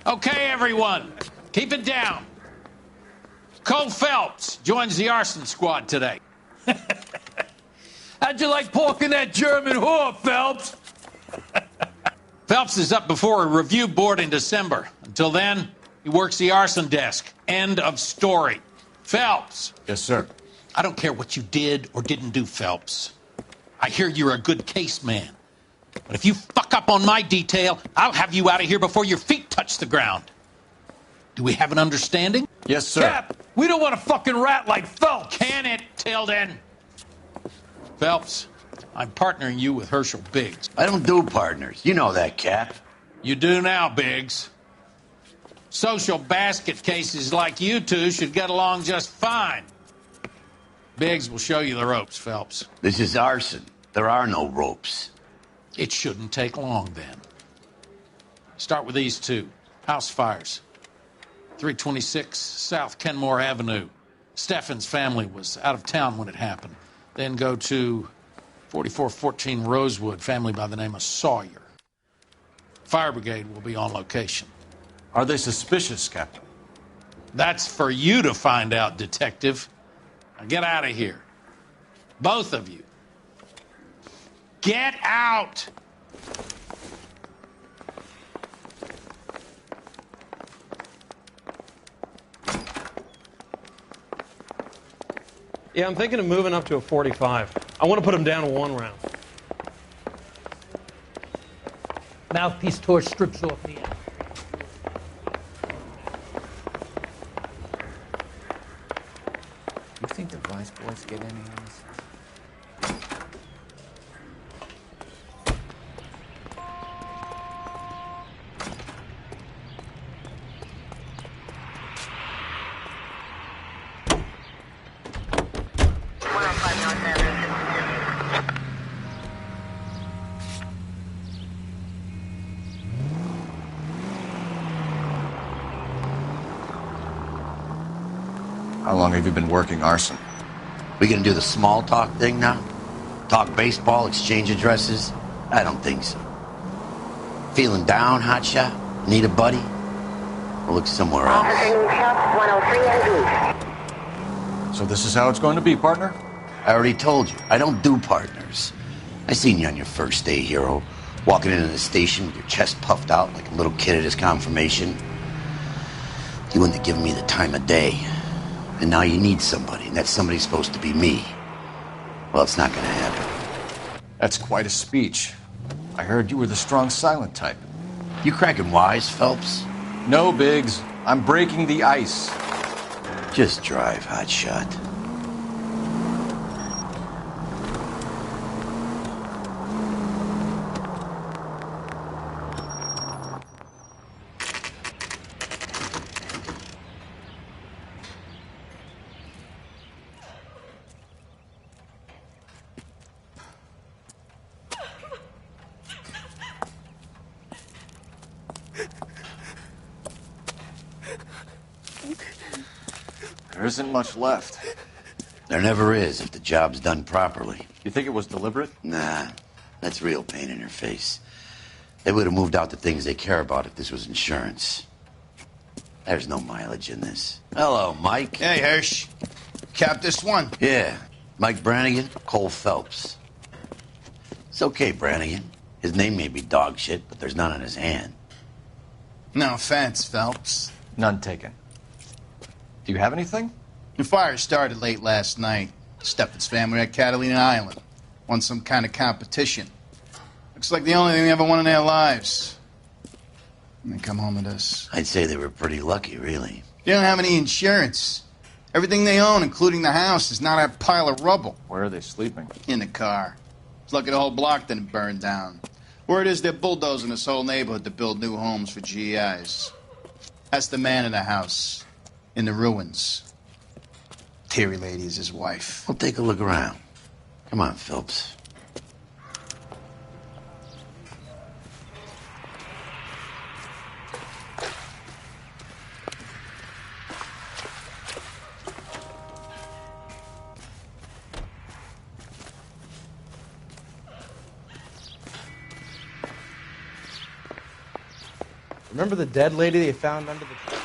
Okay, everyone, keep it down. Cole Phelps joins the arson squad today. How'd you like porking that German whore, Phelps? Phelps is up before a review board in December. Until then, he works the arson desk. End of story. Phelps. Yes, sir. I don't care what you did or didn't do, Phelps. I hear you're a good case man. But if you fuck up on my detail, I'll have you out of here before your feet touch the ground. Do we have an understanding? Yes, sir. Cap, we don't want a fucking rat like Phelps. Can it, Tilden? Phelps, I'm partnering you with Herschel Biggs. I don't do partners. You know that, Cap. You do now, Biggs. Social basket cases like you two should get along just fine. Biggs will show you the ropes, Phelps. This is arson. There are no ropes. It shouldn't take long, then. Start with these two. House fires. 326 South Kenmore Avenue. Steffen's family was out of town when it happened. Then go to 4414 Rosewood, family by the name of Sawyer. Fire brigade will be on location. Are they suspicious, Captain? That's for you to find out, Detective. Now get out of here. Both of you. Get out! Yeah, I'm thinking of moving up to a 45. I want to put him down to 1 round. Mouthpiece torch strips off the end. You think the Vice boys get any of this? How long have you been working arson? We gonna do the small talk thing now? Talk baseball, exchange addresses? I don't think so. Feeling down, hotshot? Need a buddy? Or look somewhere else? So this is how it's going to be, partner? I already told you, I don't do partners. I seen you on your first day, hero. Walking into the station with your chest puffed out like a little kid at his confirmation. You wouldn't have given me the time of day. And now you need somebody, and that somebody's supposed to be me. Well, it's not gonna happen. That's quite a speech. I heard you were the strong silent type. You cracking wise, Phelps? No, Biggs. I'm breaking the ice. Just drive, hotshot. There isn't much left. There never is if the job's done properly. You think it was deliberate? Nah, that's real pain in her face. They would have moved out the things they care about if this was insurance. There's no mileage in this. Hello, Mike. Hey, Hirsch. Cap this one? Yeah, Mike Brannigan, Cole Phelps. It's okay, Brannigan. His name may be dog shit, but there's none on his hand. No offense, Phelps. None taken. Do you have anything? The fire started late last night. Steffen's family at Catalina Island. Won some kind of competition. Looks like the only thing they ever won in their lives. And they come home to this. I'd say they were pretty lucky, really. They don't have any insurance. Everything they own, including the house, is not a pile of rubble. Where are they sleeping? In the car. It's lucky the whole block didn't burn down. Word is they're bulldozing this whole neighborhood to build new homes for GIs. That's the man in the house. In the ruins. Terry lady is his wife. Well, take a look around. Come on, Phelps. Remember the dead lady they found under the...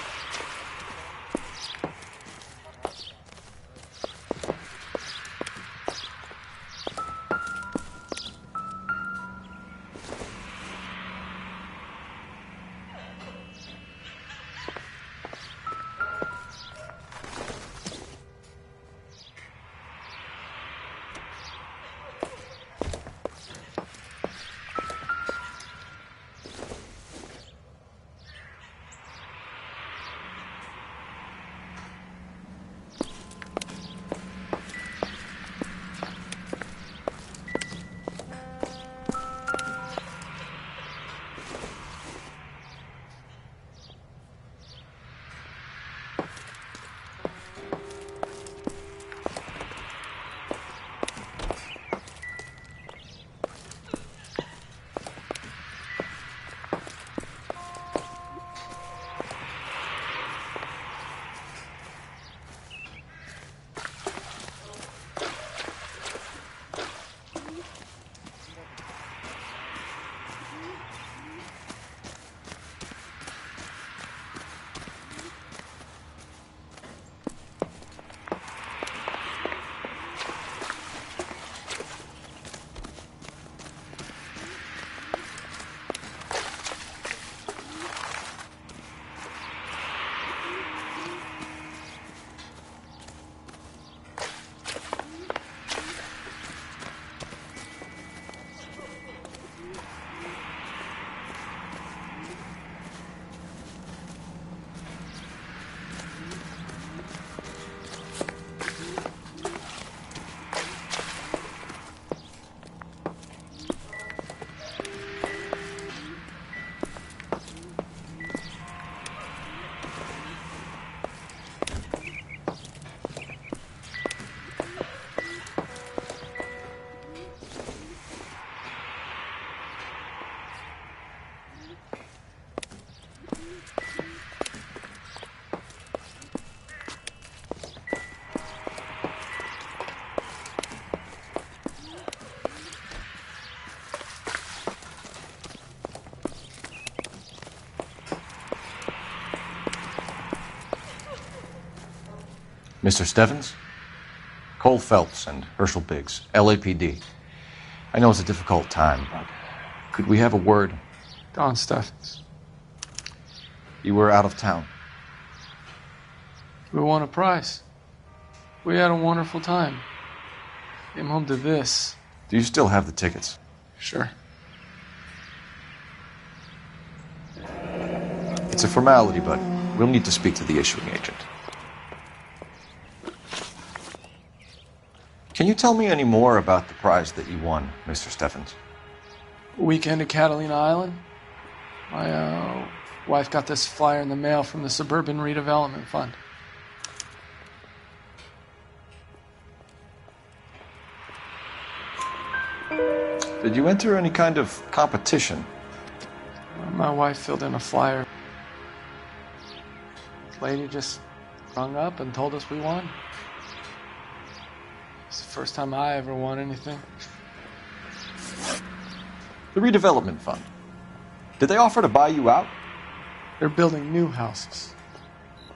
Mr. Stevens? Cole Phelps and Herschel Biggs, LAPD. I know it's a difficult time, but could we have a word? Don Stevens. You were out of town. We won a prize. We had a wonderful time. Came home to this. Do you still have the tickets? Sure. It's a formality, but we'll need to speak to the issuing agent. Can you tell me any more about the prize that you won, Mr. Stevens? Weekend at Catalina Island. My wife got this flyer in the mail from the Suburban Redevelopment Fund. Did you enter any kind of competition? My wife filled in a flyer. This lady just rung up and told us we won. It's the first time I ever won anything. The redevelopment fund. Did they offer to buy you out? They're building new houses.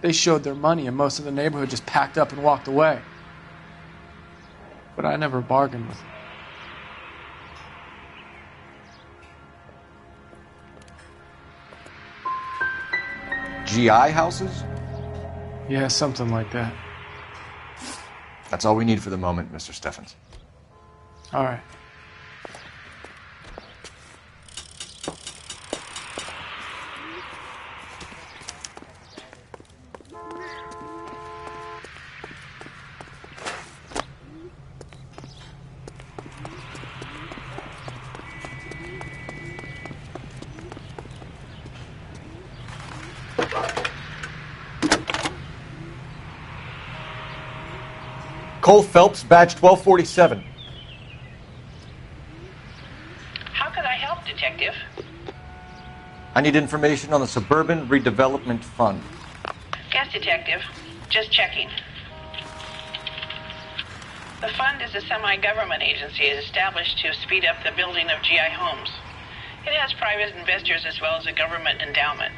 They showed their money and most of the neighborhood just packed up and walked away. But I never bargained with them. GI houses? Yeah, something like that. That's all we need for the moment, Mr. Stevens. All right. Cole Phelps, badge 1247. How could I help, Detective? I need information on the Suburban Redevelopment Fund. Yes, Detective. Just checking. The fund is a semi-government agency established to speed up the building of GI homes. It has private investors as well as a government endowment.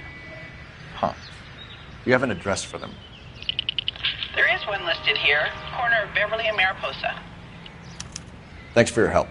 you have an address for them? There is one listed here, corner of Beverly and Mariposa. Thanks for your help.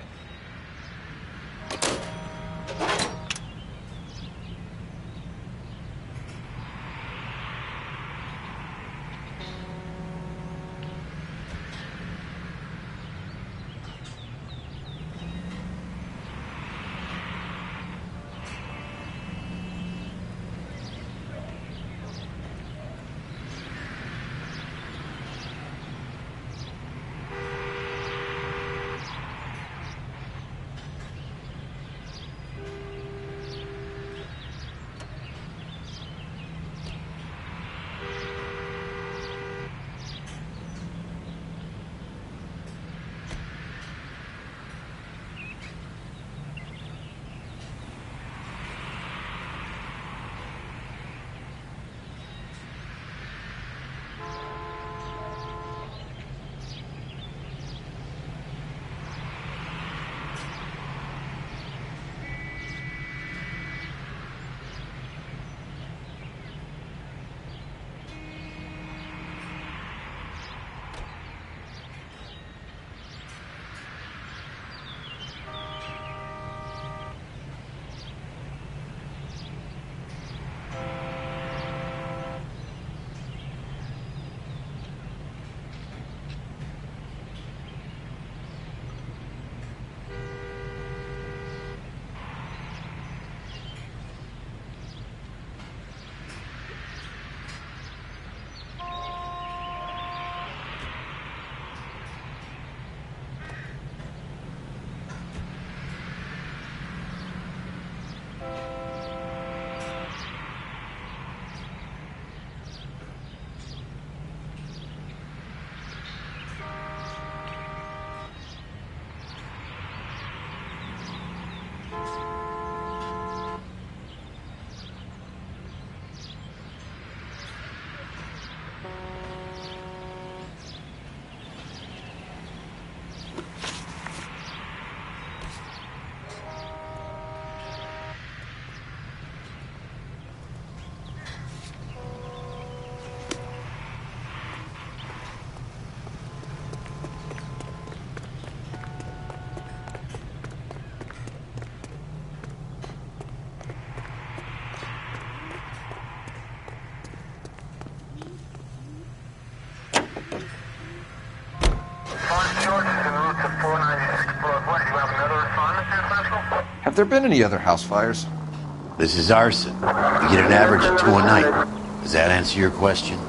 Have there been any other house fires? This is arson. We get an average of 2 a night. Does that answer your question?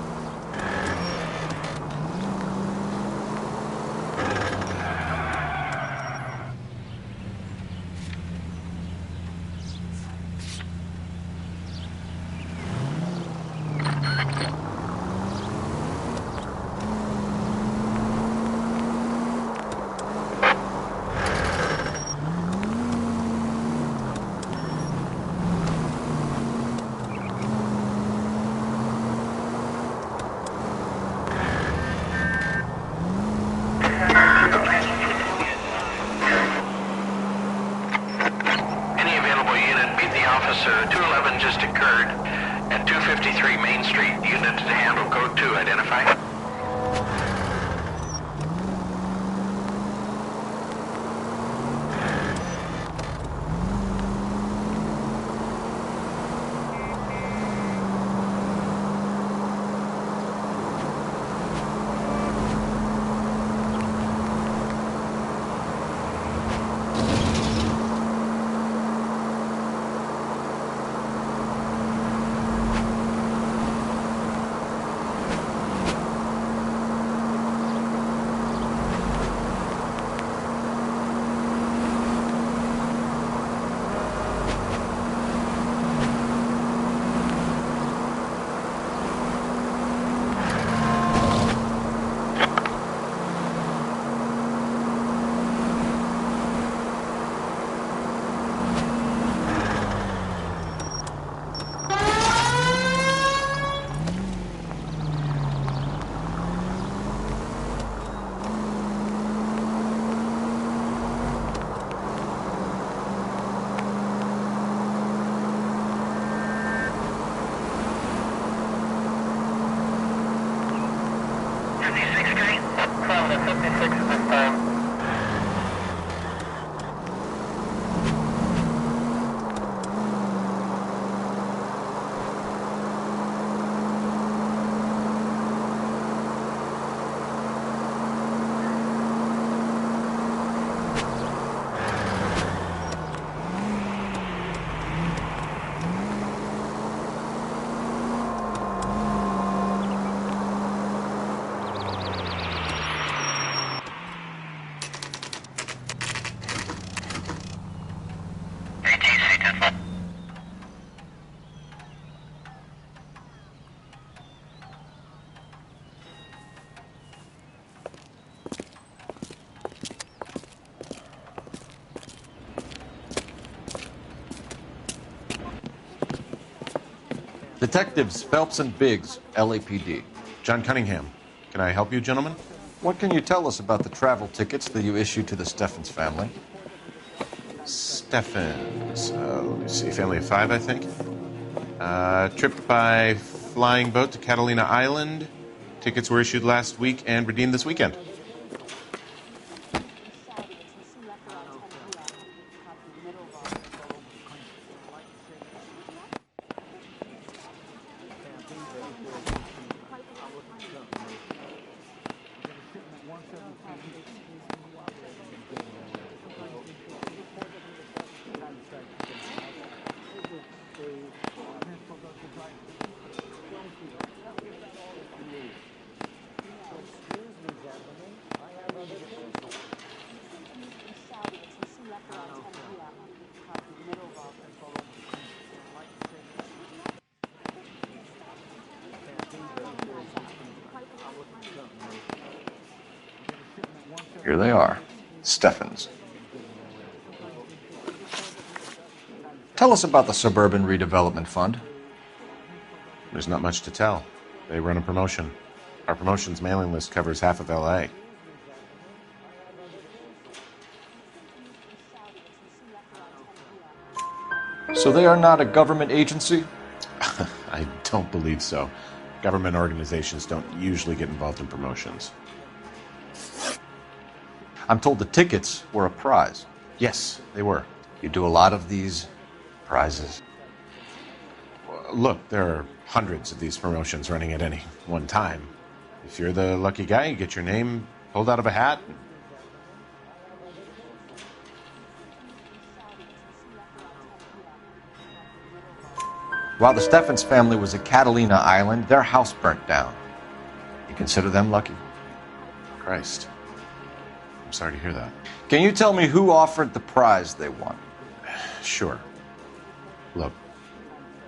Detectives Phelps and Biggs, LAPD. John Cunningham. Can I help you, gentlemen? What can you tell us about the travel tickets that you issued to the Steffens family? Steffens. Let me see. Family of 5, I think. Trip by flying boat to Catalina Island. Tickets were issued last week and redeemed this weekend. Here they are, Steffens. Tell us about the Suburban Redevelopment Fund. There's not much to tell. They run a promotion. Our promotion's mailing list covers half of L.A. So they are not a government agency? I don't believe so. Government organizations don't usually get involved in promotions. I'm told the tickets were a prize. Yes, they were. You do a lot of these prizes? Look, there are hundreds of these promotions running at any one time. If you're the lucky guy, you get your name pulled out of a hat. While the Steffens family was at Catalina Island, their house burnt down. You consider them lucky? Christ. I'm sorry to hear that. Can you tell me who offered the prize they won? Sure. Look,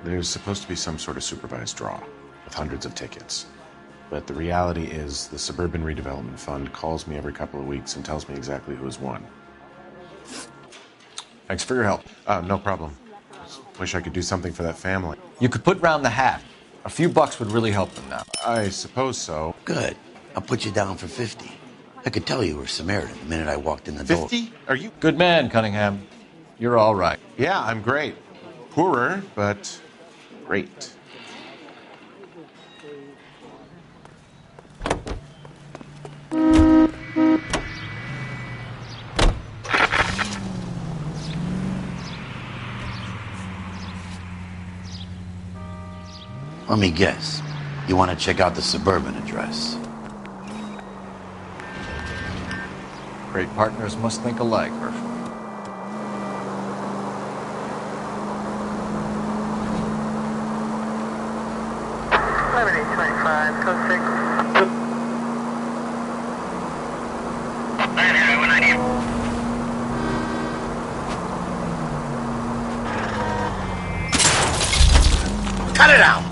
there's supposed to be some sort of supervised draw with hundreds of tickets. But the reality is the Suburban Redevelopment Fund calls me every couple of weeks and tells me exactly who has won. Thanks for your help. No problem. Just wish I could do something for that family. You could put round the hat. A few bucks would really help them now. I suppose so. Good. I'll put you down for 50. I could tell you were Samaritan the minute I walked in the door. 50? Are you... Good man, Cunningham. You're all right. Yeah, I'm great. Poorer, but great. Let me guess. You want to check out the Suburban address? Great partners must think alike, Herschel. Cut it out!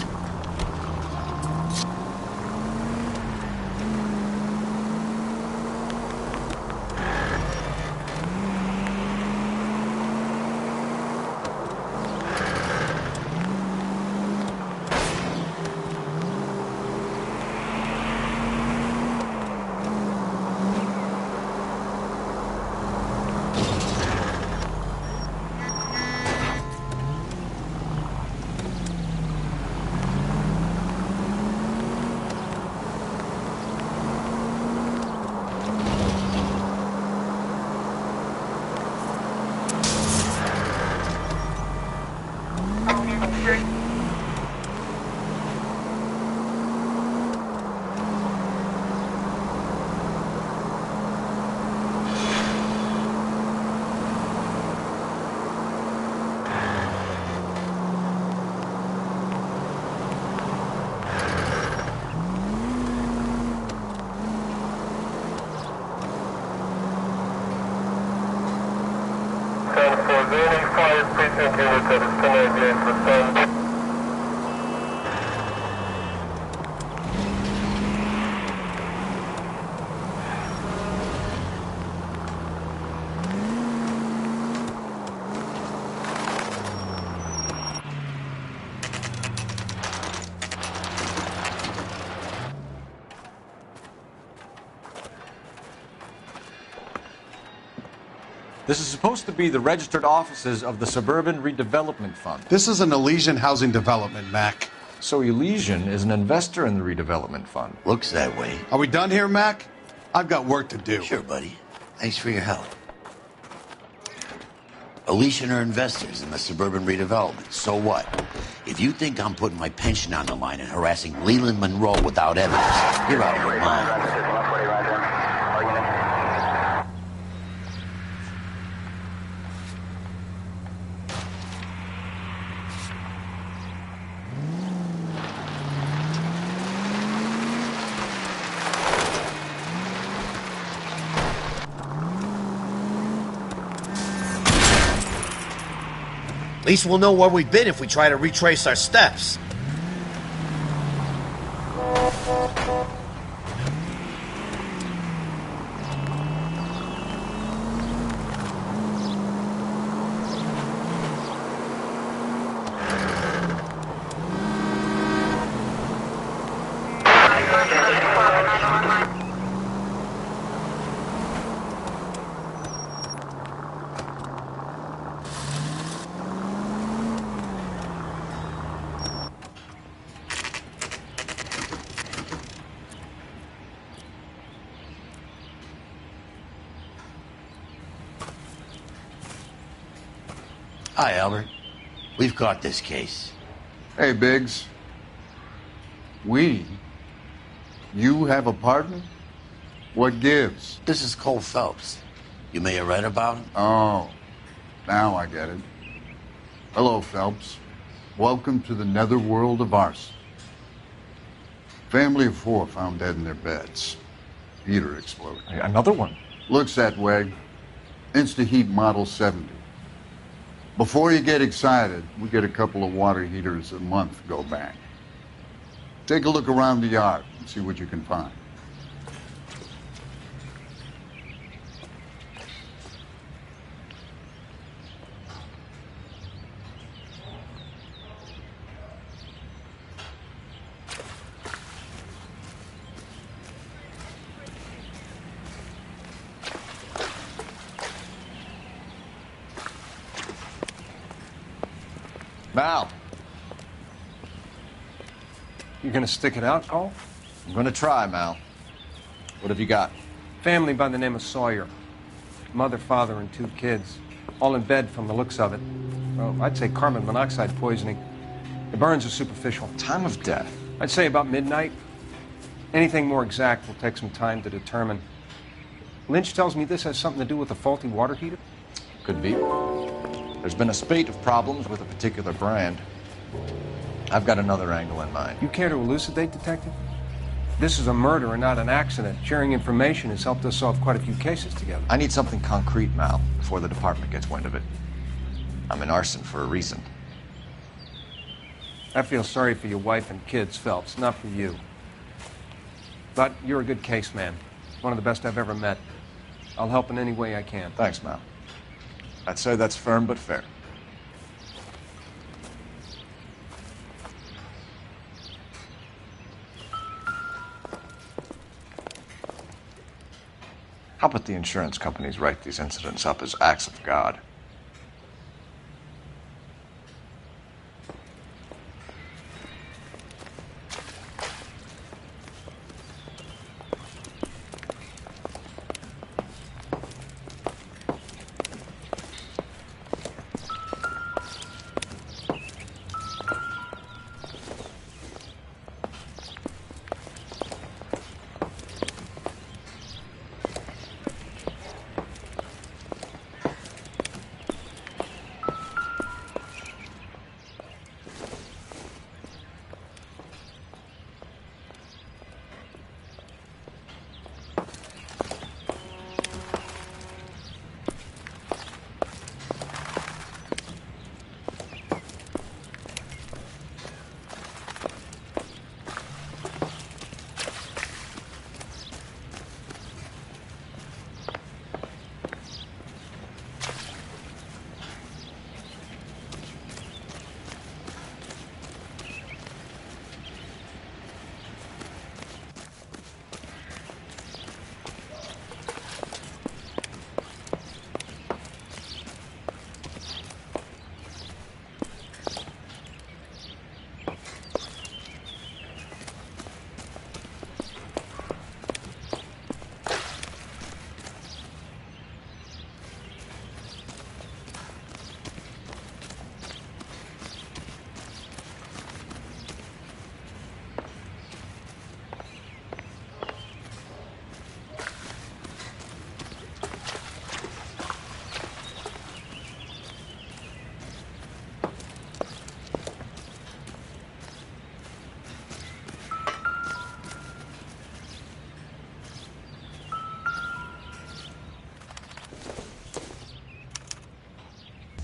This is supposed to be the registered offices of the Suburban Redevelopment Fund. This is an Elysian housing development, Mac. So Elysian is an investor in the redevelopment fund. Looks that way. Are we done here, Mac? I've got work to do. Sure, buddy. Thanks for your help. Elysian are investors in the Suburban Redevelopment. So what? If you think I'm putting my pension on the line and harassing Leland Monroe without evidence, you're out of your mind. At least we'll know where we've been if we try to retrace our steps. Hi, Albert. We've caught this case. Hey, Biggs. We? You have a partner? What gives? This is Cole Phelps. You may have read about him. Oh, now I get it. Hello, Phelps. Welcome to the netherworld of arson. Family of 4 found dead in their beds. Heater exploded. Another one? Looks that way. Insta-Heat Model 70. Before you get excited, we get a couple of water heaters a month go bang. Take a look around the yard and see what you can find. Mal. You gonna stick it out, Cole? I'm gonna try, Mal. What have you got? Family by the name of Sawyer. Mother, father, and 2 kids. All in bed from the looks of it. Well, I'd say carbon monoxide poisoning. The burns are superficial. Time of death? I'd say about midnight. Anything more exact will take some time to determine. Lynch tells me this has something to do with a faulty water heater. Could be. There's been a spate of problems with a particular brand. I've got another angle in mind. You care to elucidate, Detective? This is a murder and not an accident. Sharing information has helped us solve quite a few cases together. I need something concrete, Mal, before the department gets wind of it. I'm in arson for a reason. I feel sorry for your wife and kids, Phelps, not for you. But you're a good case man. One of the best I've ever met. I'll help in any way I can. Thanks, Mal. I'd say that's firm but fair. How about the insurance companies write these incidents up as acts of God?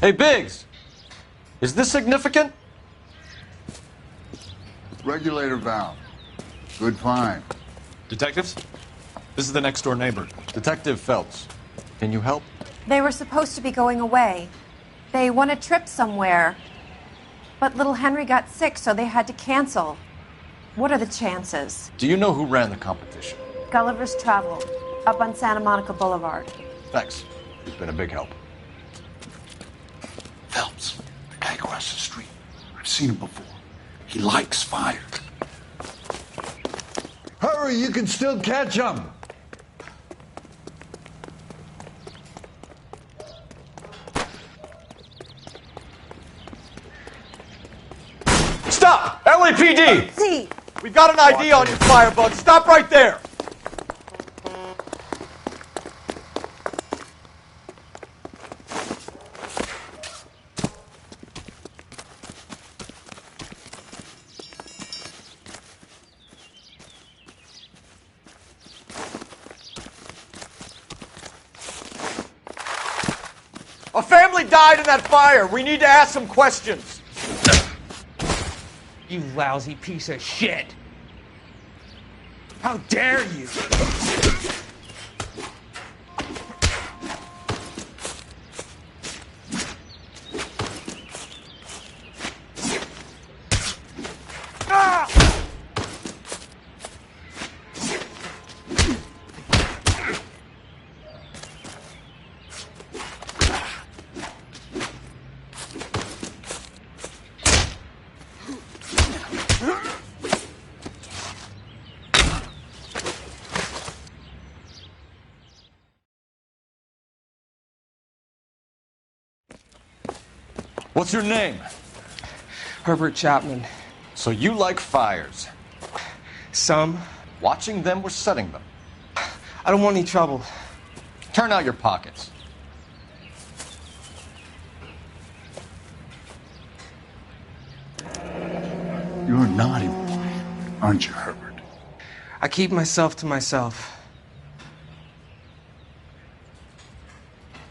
Hey, Biggs! Is this significant? Regulator valve. Good find. Detectives? This is the next door neighbor. Detective Phelps. Can you help? They were supposed to be going away. They won a trip somewhere. But little Henry got sick, so they had to cancel. What are the chances? Do you know who ran the competition? Gulliver's Travel, up on Santa Monica Boulevard. Thanks. You've been a big help. Phelps, the guy across the street. I've seen him before. He likes fire. Hurry, you can still catch him. Stop! LAPD! See. We've got an ID on you, Firebug. Stop right there! A family died in that fire. We need to ask some questions. You lousy piece of shit! How dare you! What's your name? Herbert Chapman. So you like fires? Some. Watching them or setting them? I don't want any trouble. Turn out your pockets. You're a naughty boy, aren't you, Herbert? I keep myself to myself.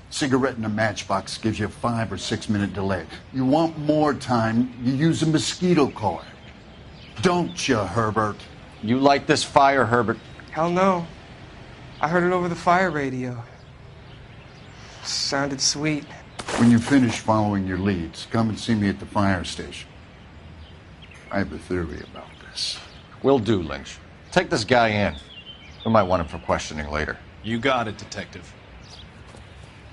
Cigarette in a matchbox gives you a 5 or 6 minute delay. You want more time, you use a mosquito coil. Don't you, Herbert? You like this fire, Herbert? Hell no. I heard it over the fire radio. Sounded sweet. When you finish following your leads, come and see me at the fire station. I have a theory about this. Will do, Lynch. Take this guy in. We might want him for questioning later. You got it, Detective.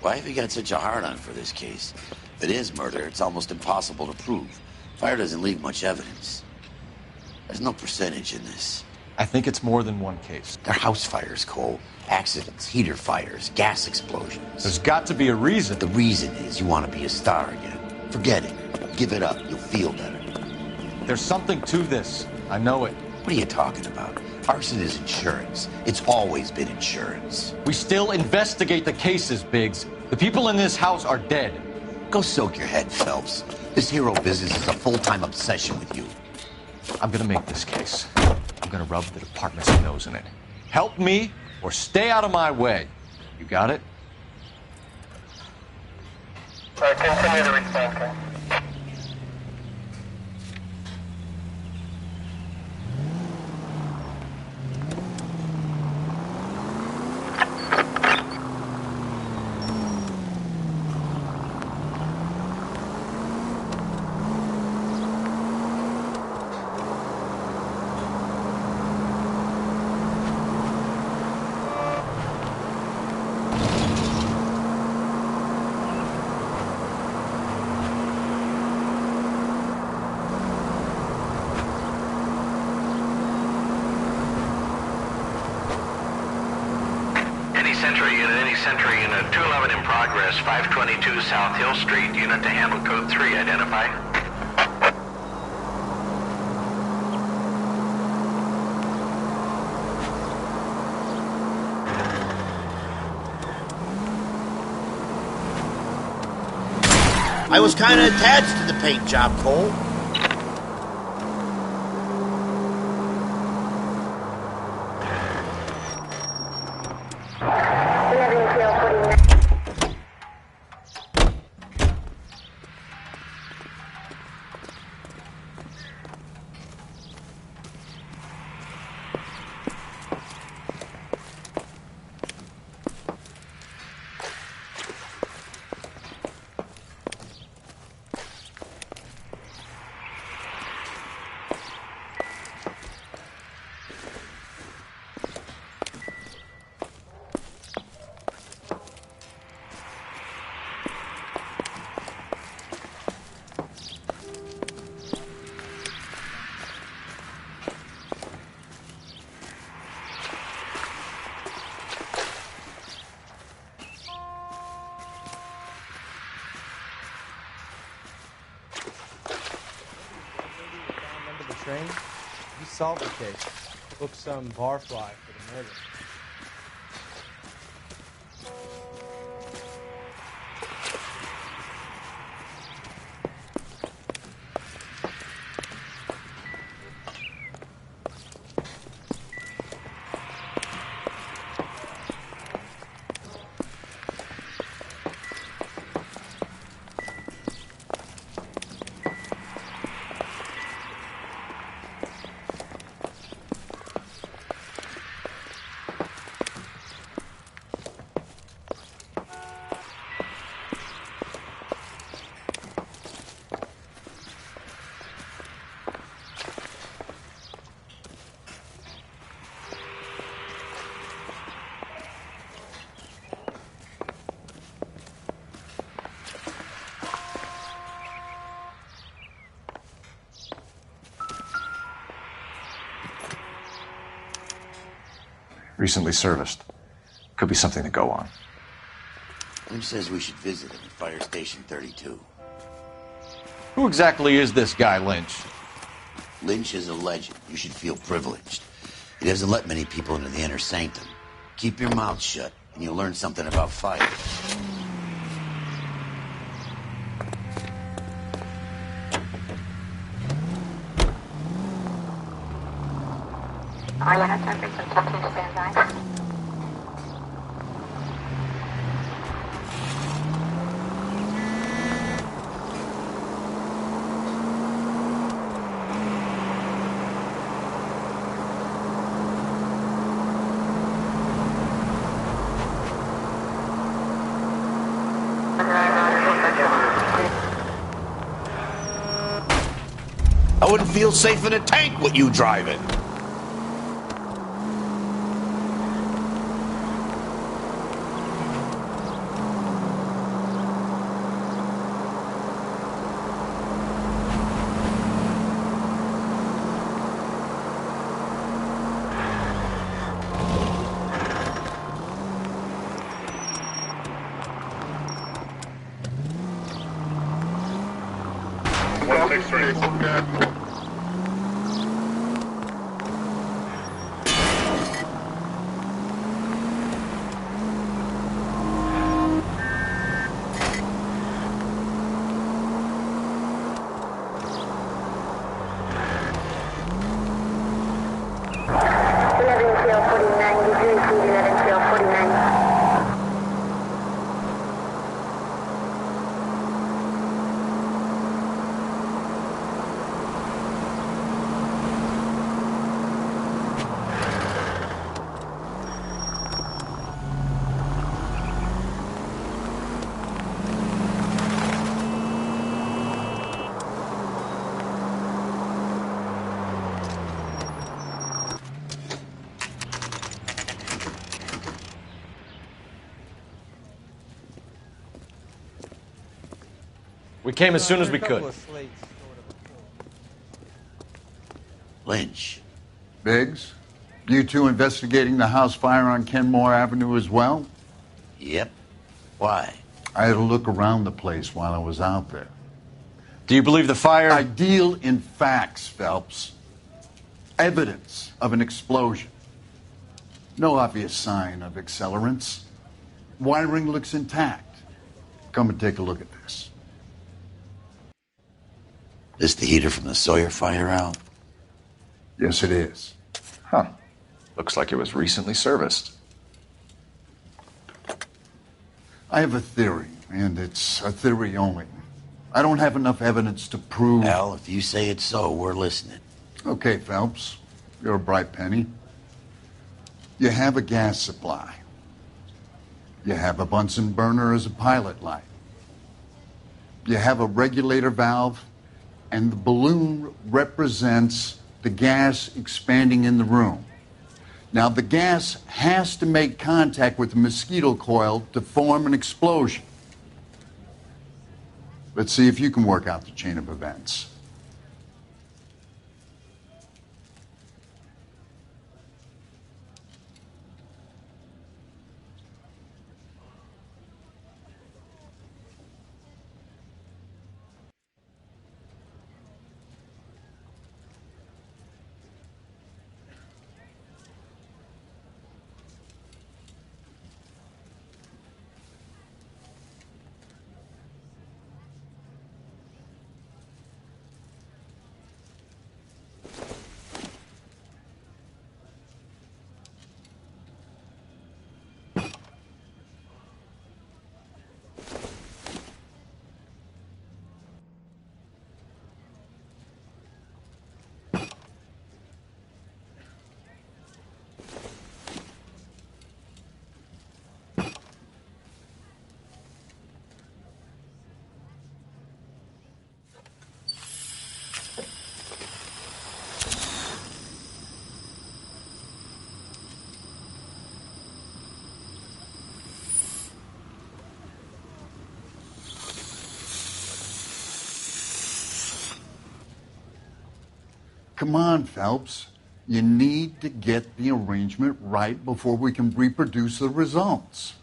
Why have you got such a hard-on for this case? If it is murder, it's almost impossible to prove. Fire doesn't leave much evidence. There's no percentage in this. I think it's more than one case. They're house fires, Cole. Accidents, heater fires, gas explosions. There's got to be a reason. The reason is you want to be a star again. Forget it. Give it up. You'll feel better. There's something to this. I know it. What are you talking about? Arson is insurance. It's always been insurance. We still investigate the cases, Biggs. The people in this house are dead. Go soak your head, Phelps. This hero business is a full-time obsession with you. I'm gonna make this case. I'm gonna rub the department's nose in it. Help me or stay out of my way. You got it? Continue the response, sir. Century Unit 211 in progress, 522 South Hill Street, unit to handle code 3, identify. I was kind of attached to the paint job, Cole. You solved the case. Book some barfly for the murder. Recently serviced. Could be something to go on. Lynch says we should visit him at Fire Station 32. Who exactly is this guy, Lynch? Lynch is a legend. You should feel privileged. He doesn't let many people into the inner sanctum. Keep your mouth shut, and you'll learn something about fire. I wouldn't feel safe in a tank with you driving. We came as soon as we could. Lynch. Biggs, you two investigating the house fire on Kenmore Avenue as well? Yep. Why? I had a look around the place while I was out there. Do you believe the fire? I deal in facts, Phelps. Evidence of an explosion. No obvious sign of accelerants. Wiring looks intact. Come and take a look at this. This the heater from the Sawyer fire out? Yes, it is. Huh. Looks like it was recently serviced. I have a theory, and it's a theory only. I don't have enough evidence to prove... Al, if you say it's so, we're listening. Okay, Phelps. You're a bright penny. You have a gas supply. You have a Bunsen burner as a pilot light. You have a regulator valve, and the balloon represents the gas expanding in the room. Now, the gas has to make contact with the mosquito coil to form an explosion. Let's see if you can work out the chain of events. Come on, Phelps. You need to get the arrangement right before we can reproduce the results.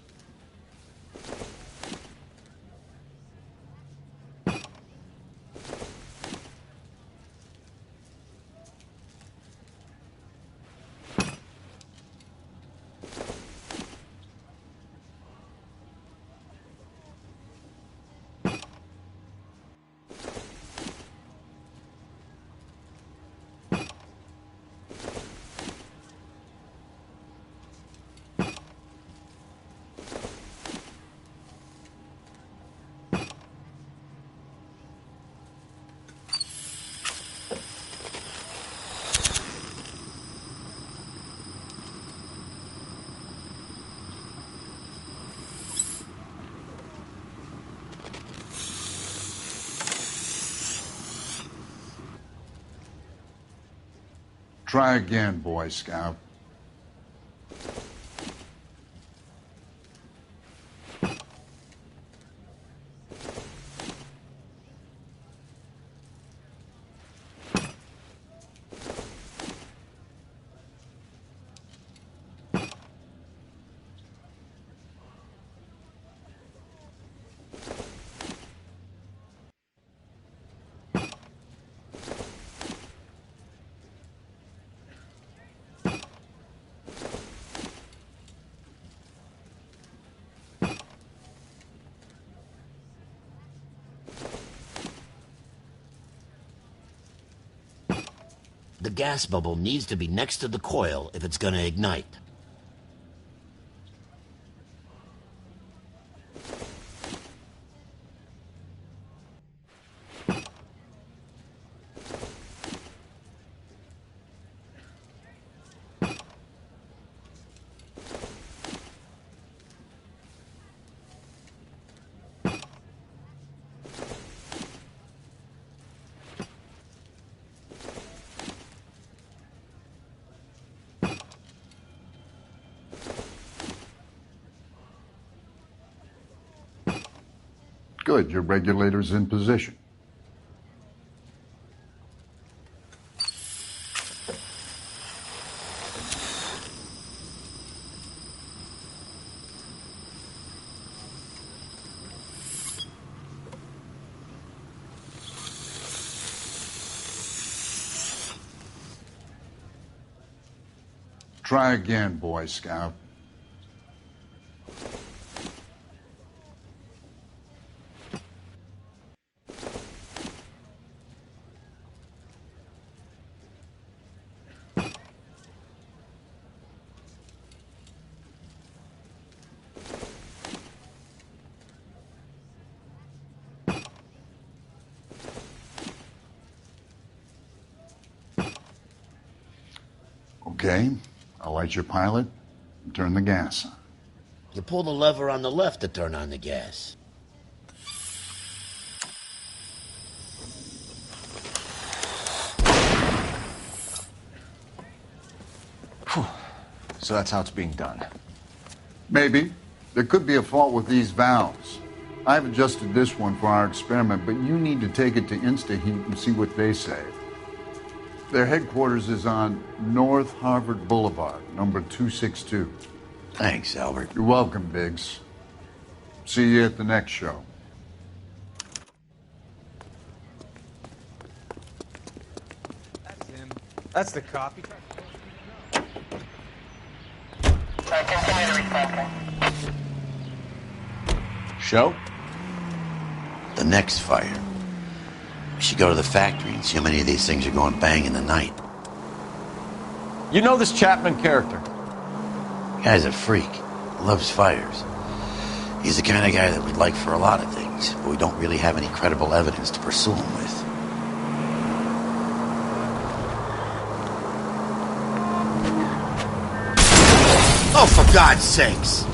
Try again, Boy Scout. The gas bubble needs to be next to the coil if it's gonna ignite. Good, your regulator's in position. Try again, Boy Scout. Okay, I'll light your pilot and turn the gas on. You pull the lever on the left to turn on the gas. So that's how it's being done. Maybe. There could be a fault with these valves. I've adjusted this one for our experiment, but you need to take it to InstaHeat and see what they say. Their headquarters is on North Harvard Boulevard, number 262. Thanks, Albert. You're welcome, Biggs. See you at the next show. That's him. That's the copy. Continue the recycling. Show? The next fire. We should go to the factory and see how many of these things are going bang in the night. You know this Chapman character? Guy's a freak. Loves fires. He's the kind of guy that we'd like for a lot of things, but we don't really have any credible evidence to pursue him with. Oh, for God's sakes!